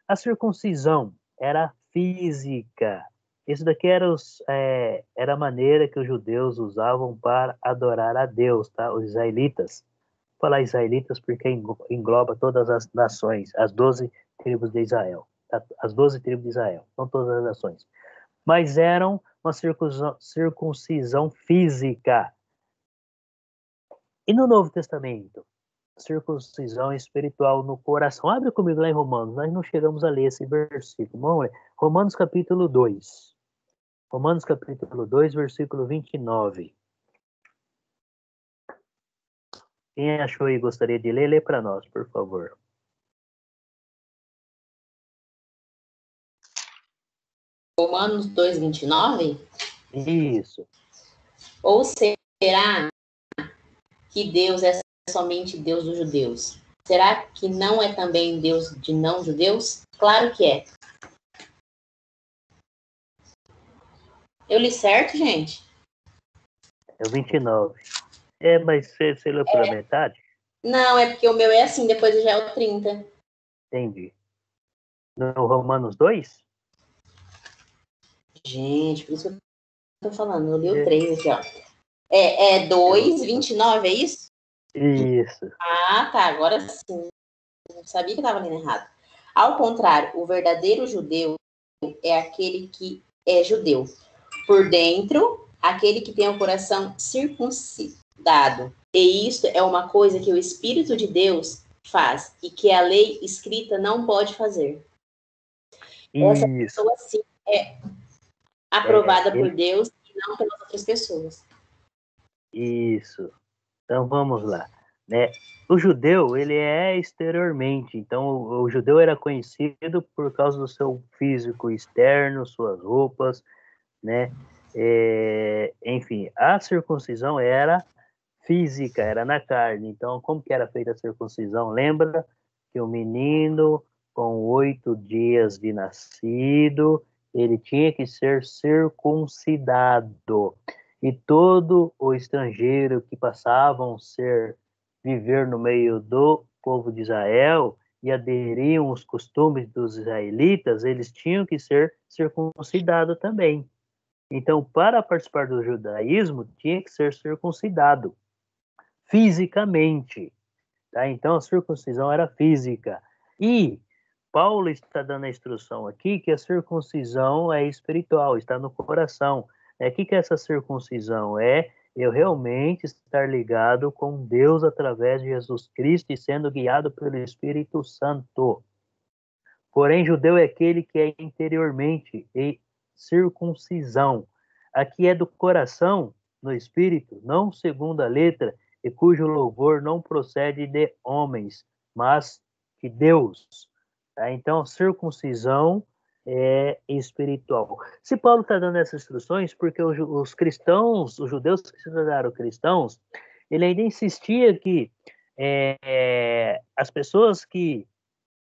A circuncisão era física. Isso daqui era a maneira que os judeus usavam para adorar a Deus, tá? Os israelitas. Vou falar israelitas porque engloba todas as nações, as 12 tribos de Israel. Tá? As 12 tribos de Israel, não todas as nações. Mas eram uma circuncisão física. E no Novo Testamento? Circuncisão espiritual no coração. Abre comigo lá em Romanos, nós não chegamos a ler esse versículo. Vamos ler. Romanos capítulo 2. Romanos capítulo 2, versículo 29. Quem achou e gostaria de ler, lê para nós, por favor. Romanos 2, 29? Isso. Ou será que Deus é somente Deus dos judeus? Será que não é também Deus de não-judeus? Claro que é. Eu li certo, gente? É o 29. Mas você leu pela metade? Não, é porque o meu é assim, depois já é o 30. Entendi. No Romanos 2? Gente, por isso que eu tô falando, eu li o 3 aqui, ó. É 2, 29, é isso? Isso. Ah, tá, agora sim. Eu sabia que estava lendo errado. Ao contrário, o verdadeiro judeu é aquele que é judeu. Por dentro, aquele que tem o coração circuncidado. E isso é uma coisa que o Espírito de Deus faz e que a lei escrita não pode fazer. Essa pessoa, sim, é aprovada por Deus e não pelas outras pessoas. Isso. Então, vamos lá. O judeu, ele é exteriormente. Então, o judeu era conhecido por causa do seu físico externo, suas roupas, né? Enfim, a circuncisão era física, era na carne. Então, como que era feita a circuncisão? Lembra que o menino com 8 dias de nascido, ele tinha que ser circuncidado. E todo o estrangeiro que passavam viver no meio do povo de Israel e aderiam aos costumes dos israelitas, eles tinham que ser circuncidados também. Então, para participar do judaísmo, tinha que ser circuncidado fisicamente. Tá? Então, a circuncisão era física. E Paulo está dando a instrução aqui que a circuncisão é espiritual, está no coração. O que é essa circuncisão? É eu realmente estar ligado com Deus através de Jesus Cristo e sendo guiado pelo Espírito Santo. Porém, judeu é aquele que é interiormente e circuncisão. Aqui é do coração, no espírito, não segundo a letra, e cujo louvor não procede de homens, mas de Deus. Tá? Então, circuncisão é espiritual. Se Paulo está dando essas instruções, porque os cristãos, os judeus que se tornaram cristãos, ele ainda insistia que as pessoas que,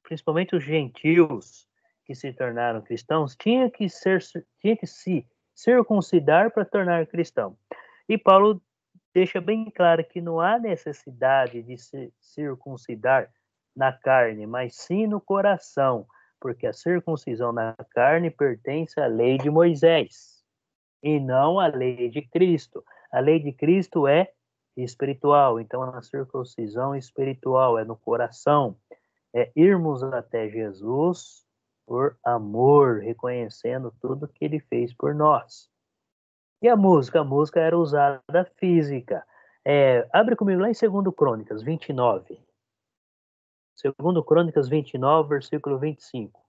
principalmente os gentios que se tornaram cristãos, tinham que se circuncidar para tornar cristão. E Paulo deixa bem claro que não há necessidade de se circuncidar na carne, mas sim no coração, porque a circuncisão na carne pertence à lei de Moisés e não à lei de Cristo. A lei de Cristo é espiritual, então a circuncisão espiritual é no coração, é irmos até Jesus por amor, reconhecendo tudo que ele fez por nós. E a música? A música era usada física. Abre comigo lá em 2 Crônicas 29. 2 Crônicas 29, versículo 25.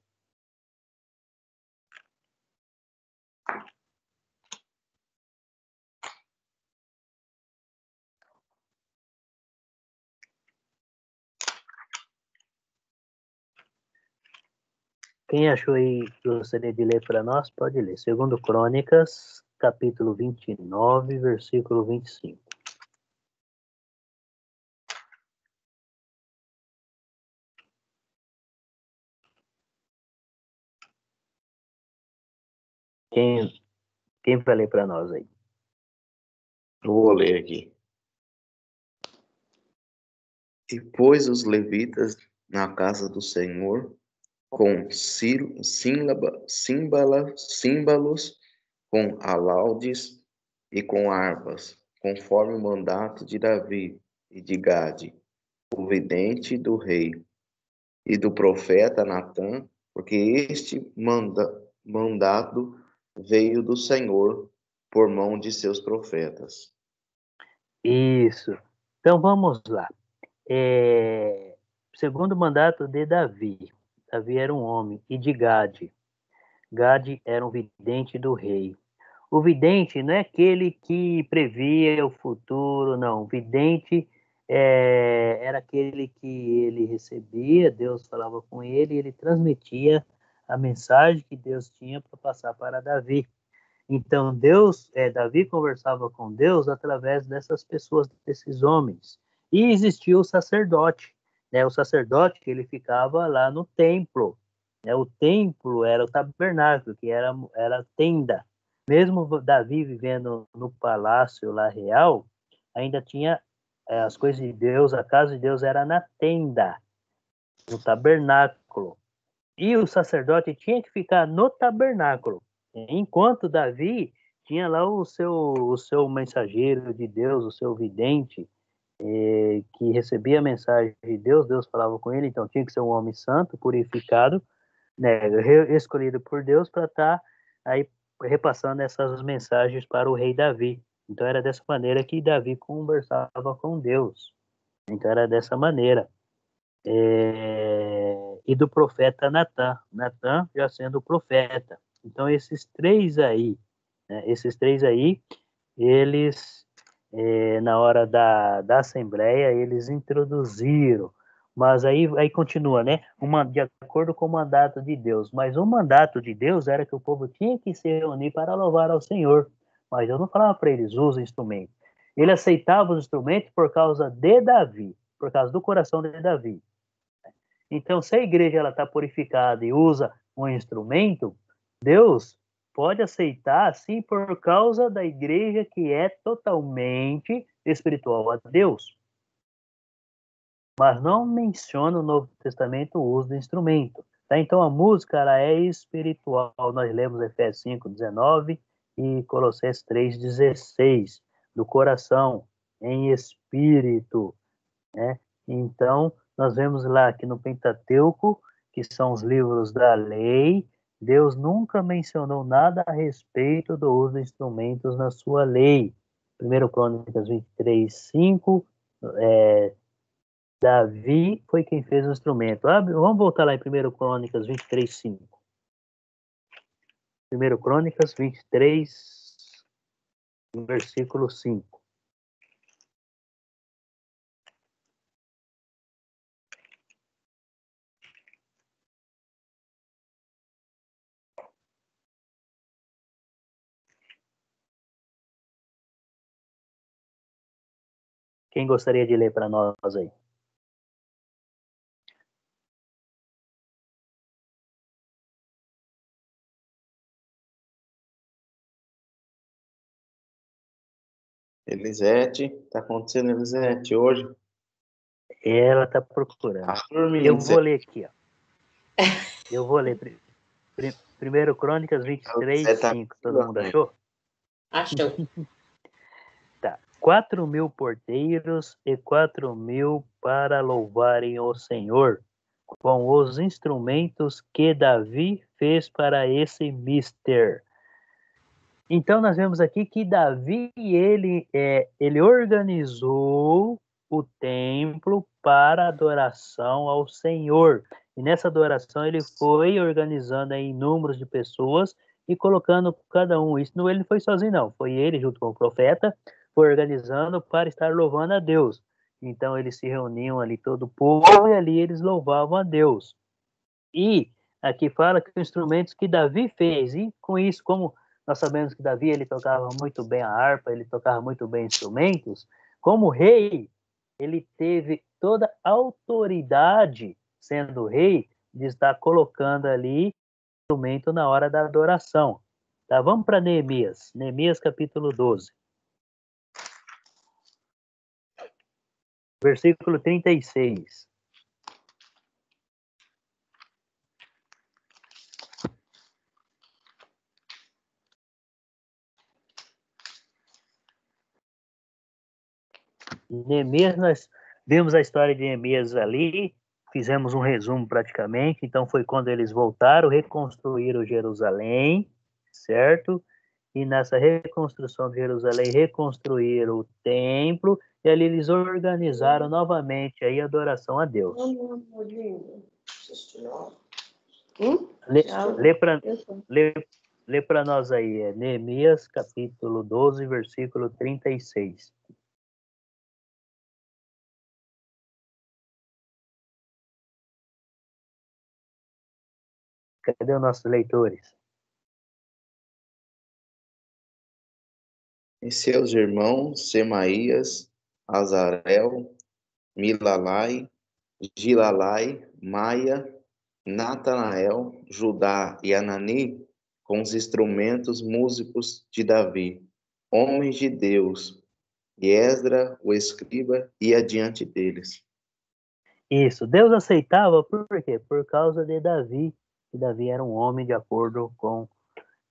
Quem achou aí que gostaria de ler para nós, pode ler. 2 Crônicas, capítulo 29, versículo 25. Quem vai ler para nós aí? Eu vou ler aqui. E pôs os levitas na casa do Senhor com símbalos, com alaudes e com harpas, conforme o mandato de Davi e de Gade, o vidente do rei, e do profeta Natã, porque este mandado veio do Senhor por mão de seus profetas. Isso. Então vamos lá. Segundo mandato de Davi. Davi era um homem. E de Gade. Gade era um vidente do rei. O vidente não é aquele que previa o futuro, não. O vidente era aquele que ele recebia, Deus falava com ele e ele transmitia a mensagem que Deus tinha para passar para Davi. Então, Davi conversava com Deus através dessas pessoas, desses homens. E existia o sacerdote, né? O sacerdote que ele ficava lá no templo, né? O templo era o tabernáculo, que era a tenda. Mesmo Davi vivendo no palácio lá real, ainda tinha as coisas de Deus, a casa de Deus era na tenda, no tabernáculo. E o sacerdote tinha que ficar no tabernáculo, enquanto Davi tinha lá o seu mensageiro de Deus, o seu vidente, que recebia a mensagem de Deus, Deus falava com ele, então tinha que ser um homem santo, purificado, né, escolhido por Deus para estar aí repassando essas mensagens para o rei Davi. Então era dessa maneira que Davi conversava com Deus. Então era dessa maneira. E do profeta Natã. Natã já sendo o profeta. Então esses três aí, né, eles na hora da assembleia eles introduziram, mas aí continua, né? De acordo com o mandato de Deus. Mas o mandato de Deus era que o povo tinha que se reunir para louvar ao Senhor. Mas eu não falava para eles, usem instrumento. Ele aceitava os instrumentos por causa de Davi, por causa do coração de Davi. Então, se a igreja está purificada e usa um instrumento, Deus pode aceitar, sim, por causa da igreja que é totalmente espiritual a Deus. Mas não menciona no Novo Testamento o uso do instrumento. Tá? Então, a música ela é espiritual. Nós lemos Efésios 5:19 e Colossenses 3:16, do coração, em espírito, né? Então, nós vemos lá que no Pentateuco, que são os livros da lei, Deus nunca mencionou nada a respeito do uso de instrumentos na sua lei. 1 Crônicas 23:5, Davi foi quem fez o instrumento. Vamos voltar lá em 1 Crônicas 23:5. 1 Crônicas 23, versículo 5. Quem gostaria de ler para nós aí? Elisete, tá acontecendo, Elisete, hoje? Ela está procurando. Tá dormindo. Eu vou ler aqui, ó. Eu vou ler. Primeiro Crônicas 23, Você tá 5. Todo mundo achou? Achou. Tá. 4.000 porteiros e 4.000 para louvarem o Senhor com os instrumentos que Davi fez para esse mister. Então nós vemos aqui que Davi ele organizou o templo para adoração ao Senhor. E nessa adoração ele foi organizando aí números de pessoas e colocando cada um. Isso não ele foi sozinho não, foi ele junto com o profeta, foi organizando para estar louvando a Deus. Então eles se reuniam ali todo o povo e ali eles louvavam a Deus. E aqui fala que os instrumentos que Davi fez, e com isso, como nós sabemos que Davi ele tocava muito bem a harpa, ele tocava muito bem instrumentos, como rei, ele teve toda a autoridade, sendo rei, de estar colocando ali instrumento na hora da adoração. Tá? Vamos para Neemias. Neemias capítulo 12. Versículo 36. Neemias, nós vimos a história de Neemias ali, fizemos um resumo praticamente, então foi quando eles voltaram, reconstruíram Jerusalém, certo? E nessa reconstrução de Jerusalém, reconstruíram o templo, e ali eles organizaram novamente aí a adoração a Deus. Lê para nós aí, Neemias capítulo 12, versículo 36. Cadê os nossos leitores? E seus irmãos, Semaías, Azarel, Milalai, Gilalai, Maia, Natanael, Judá e Anani, com os instrumentos músicos de Davi, homens de Deus, e Esdra, o escriba, ia diante deles. Isso, Deus aceitava por quê? Por causa de Davi, que Davi era um homem de acordo com,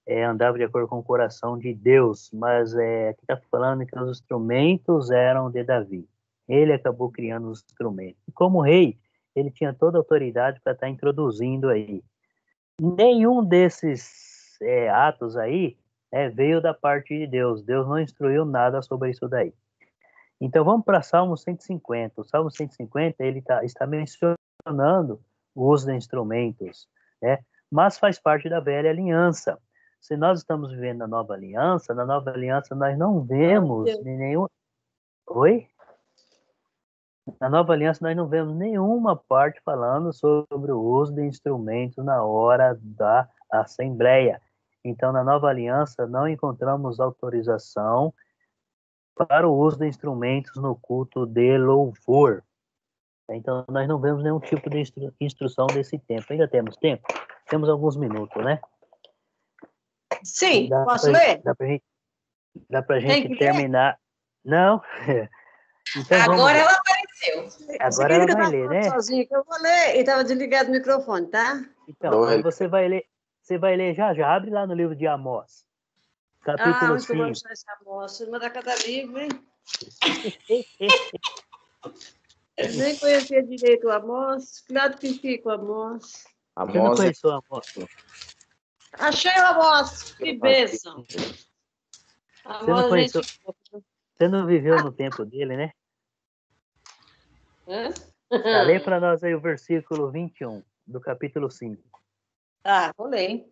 andava de acordo com o coração de Deus, mas aqui está falando que os instrumentos eram de Davi. Ele acabou criando os instrumentos. E como rei, ele tinha toda a autoridade para estar introduzindo aí. Nenhum desses atos aí veio da parte de Deus. Deus não instruiu nada sobre isso daí. Então vamos para Salmo 150. O Salmo 150 ele está mencionando o uso de instrumentos, né? Mas faz parte da velha aliança. Se nós estamos vivendo na nova aliança nós não vemos nenhum... Oi? Na nova aliança nós não vemos nenhuma parte falando sobre o uso de instrumentos na hora da assembleia. Então na nova aliança não encontramos autorização para o uso de instrumentos no culto de louvor. Então, nós não vemos nenhum tipo de instrução desse tempo. Ainda temos tempo? Temos alguns minutos, né? Sim, posso ler? Dá pra gente terminar. Não? Então, agora ela apareceu. Agora ela vai ler, né? Sozinho, que eu vou ler e estava desligado o microfone, tá? Então, você vai ler já. Abre lá no livro de Amós. Capítulo 5. Eu vou achar esse Amós. Vou mandar cada livro, hein? Eu nem conhecia direito o Amós. Claro que fica o Amós. Você não conheceu o Amós? Achei o Amós. Que bênção. Você não conheceu? Você não viveu no tempo dele, né? Tá, lê para nós aí o versículo 21 do capítulo 5. Vou ler.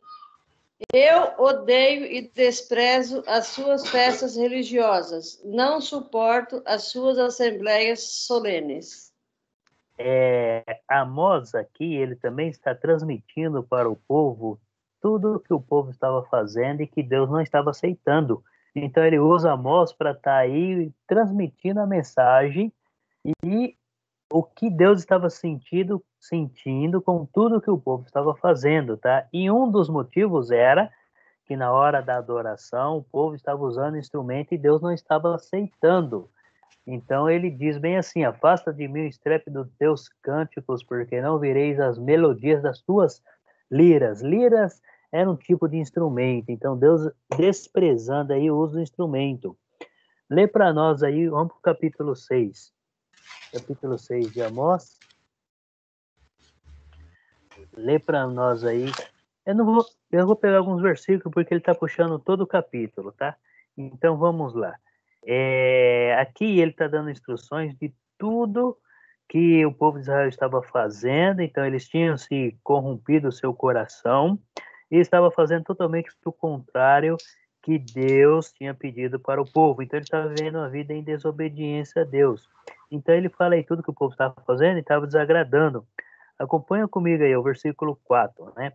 Eu odeio e desprezo as suas festas religiosas. Não suporto as suas assembleias solenes. Amós aqui, ele também está transmitindo para o povo tudo o que o povo estava fazendo e que Deus não estava aceitando. Então ele usa Amós para estar aí transmitindo a mensagem e o que Deus estava sentindo com tudo que o povo estava fazendo, tá? E um dos motivos era que na hora da adoração o povo estava usando instrumento e Deus não estava aceitando. Então ele diz bem assim: afasta de mim o estrépito dos teus cânticos, porque não vireis as melodias das tuas liras. Liras era um tipo de instrumento, então Deus desprezando aí o uso do instrumento. Lê para nós aí, vamos para o capítulo 6. Capítulo 6 de Amós. Lê para nós aí. Eu vou pegar alguns versículos porque ele está puxando todo o capítulo, tá? Então vamos lá. Aqui ele está dando instruções de tudo que o povo de Israel estava fazendo. Então eles tinham se corrompido o seu coração e estava fazendo totalmente o contrário que Deus tinha pedido para o povo. Então ele estava vivendo uma vida em desobediência a Deus. Então ele fala aí tudo que o povo estava fazendo e estava desagradando. Acompanha comigo aí o versículo 4, né?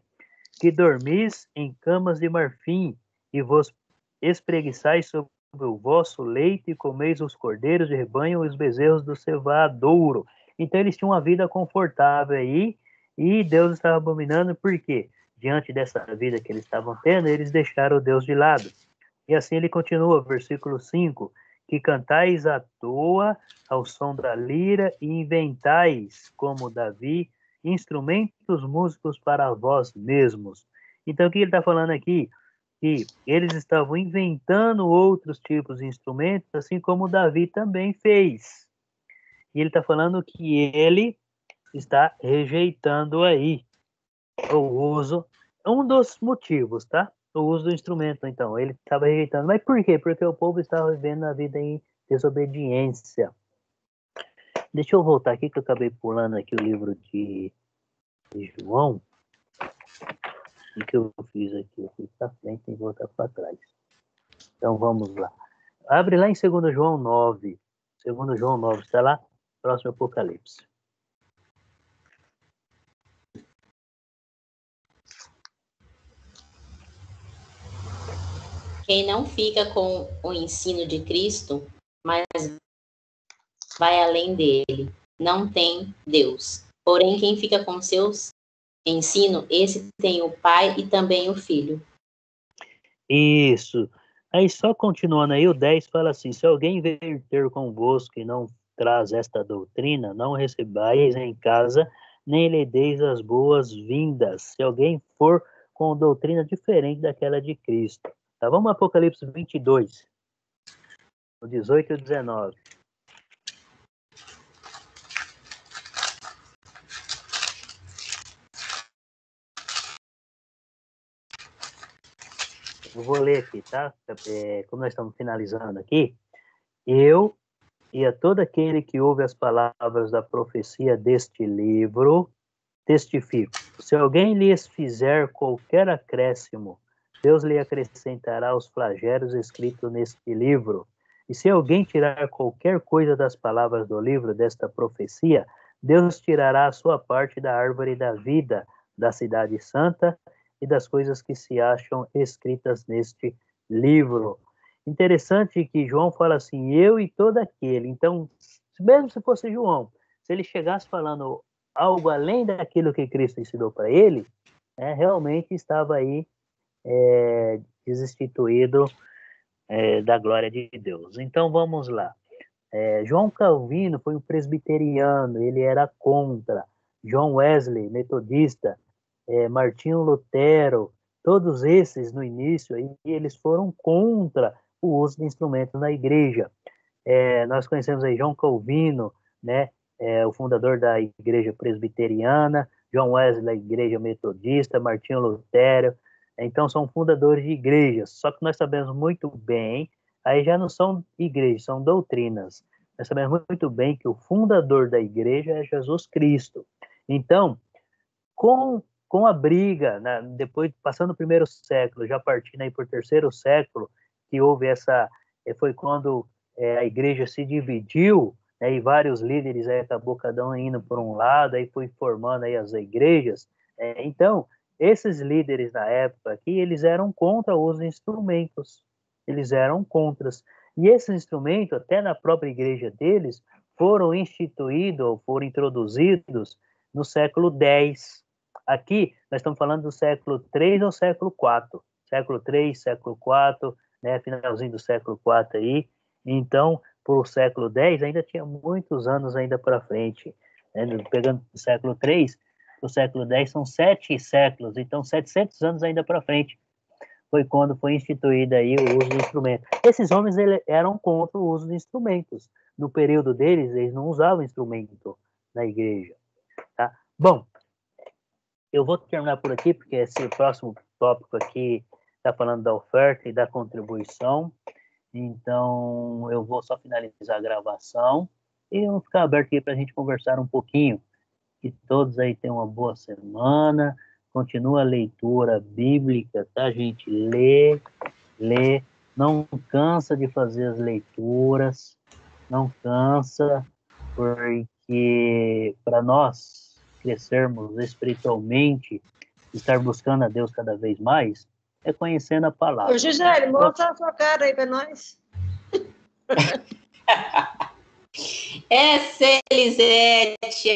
Que dormis em camas de marfim e vos espreguiçais sobre o vosso leito e comeis os cordeiros de rebanho e os bezerros do cevadouro. Então eles tinham uma vida confortável aí e Deus estava abominando, porque diante dessa vida que eles estavam tendo, eles deixaram o Deus de lado. E assim ele continua, versículo 5, que cantais à toa ao som da lira e inventais, como Davi, instrumentos músicos para vós mesmos. Então, o que ele está falando aqui? Que eles estavam inventando outros tipos de instrumentos, assim como Davi também fez. E ele está falando que ele está rejeitando aí o uso, um dos motivos, tá? O uso do instrumento, então, ele estava rejeitando. Mas por quê? Porque o povo estava vivendo a vida em desobediência. Deixa eu voltar aqui, que eu acabei pulando aqui o livro de João. O que eu fiz aqui? Eu fui para frente e voltar para trás. Então, vamos lá. Abre lá em 2 João 9. 2 João 9, está lá? Próximo Apocalipse. Quem não fica com o ensino de Cristo, mas vai além dele, não tem Deus. Porém, quem fica com seus ensino, esse tem o Pai e também o Filho. Isso. Aí, só continuando aí, o 10 fala assim: se alguém vier ter convosco e não traz esta doutrina, não recebais em casa, nem lhe deis as boas-vindas. Se alguém for com doutrina diferente daquela de Cristo. Tá, vamos ao Apocalipse 22, o 18 e o 19. Eu vou ler aqui, tá? Como nós estamos finalizando aqui, eu e a todo aquele que ouve as palavras da profecia deste livro, testifico. Se alguém lhes fizer qualquer acréscimo, Deus lhe acrescentará os flagelos escritos neste livro. E se alguém tirar qualquer coisa das palavras do livro desta profecia, Deus tirará a sua parte da árvore da vida, da cidade santa e das coisas que se acham escritas neste livro. Interessante que João fala assim, eu e todo aquele. Então, mesmo se fosse João, se ele chegasse falando algo além daquilo que Cristo ensinou para ele, realmente estava aí destituído da glória de Deus. Então vamos lá. João Calvino foi um presbiteriano, ele era contra. John Wesley, metodista, Martinho Lutero, todos esses no início aí, eles foram contra o uso de instrumentos na igreja. Nós conhecemos aí João Calvino, né, o fundador da igreja presbiteriana, John Wesley, da igreja metodista, Martinho Lutero. Então, são fundadores de igrejas. Só que nós sabemos muito bem, aí já não são igrejas, são doutrinas. Nós sabemos muito bem que o fundador da igreja é Jesus Cristo. Então, com a briga, né, depois, passando o primeiro século, já partindo aí por terceiro século, que houve foi quando a igreja se dividiu, né, e vários líderes aí acabou cada um indo por um lado, aí foi formando aí as igrejas. Então, esses líderes na época aqui, eles eram contra o uso de instrumentos. eles eram contras. E esses instrumentos, até na própria igreja deles, foram instituídos, ou foram introduzidos no século X. Aqui, nós estamos falando do século III ao século IV. Século III, século IV, né, finalzinho do século IV aí. Então, por o século X, ainda tinha muitos anos ainda para frente. Né? Pegando o século III, o século X são 7 séculos, então 700 anos ainda para frente. Foi quando foi instituído aí o uso do instrumento. Esses homens eram contra o uso de instrumentos. No período deles, eles não usavam instrumento na igreja. Tá? Bom, eu vou terminar por aqui, porque esse próximo tópico aqui está falando da oferta e da contribuição. Então, eu vou só finalizar a gravação e eu vou ficar aberto aqui para a gente conversar um pouquinho. Que todos aí tenham uma boa semana. Continua a leitura bíblica, tá, gente? Lê, não cansa de fazer as leituras, não cansa, porque para nós crescermos espiritualmente, estar buscando a Deus cada vez mais, é conhecendo a palavra. Ô, Gisele, mostra a sua cara aí para nós. Essa Elisete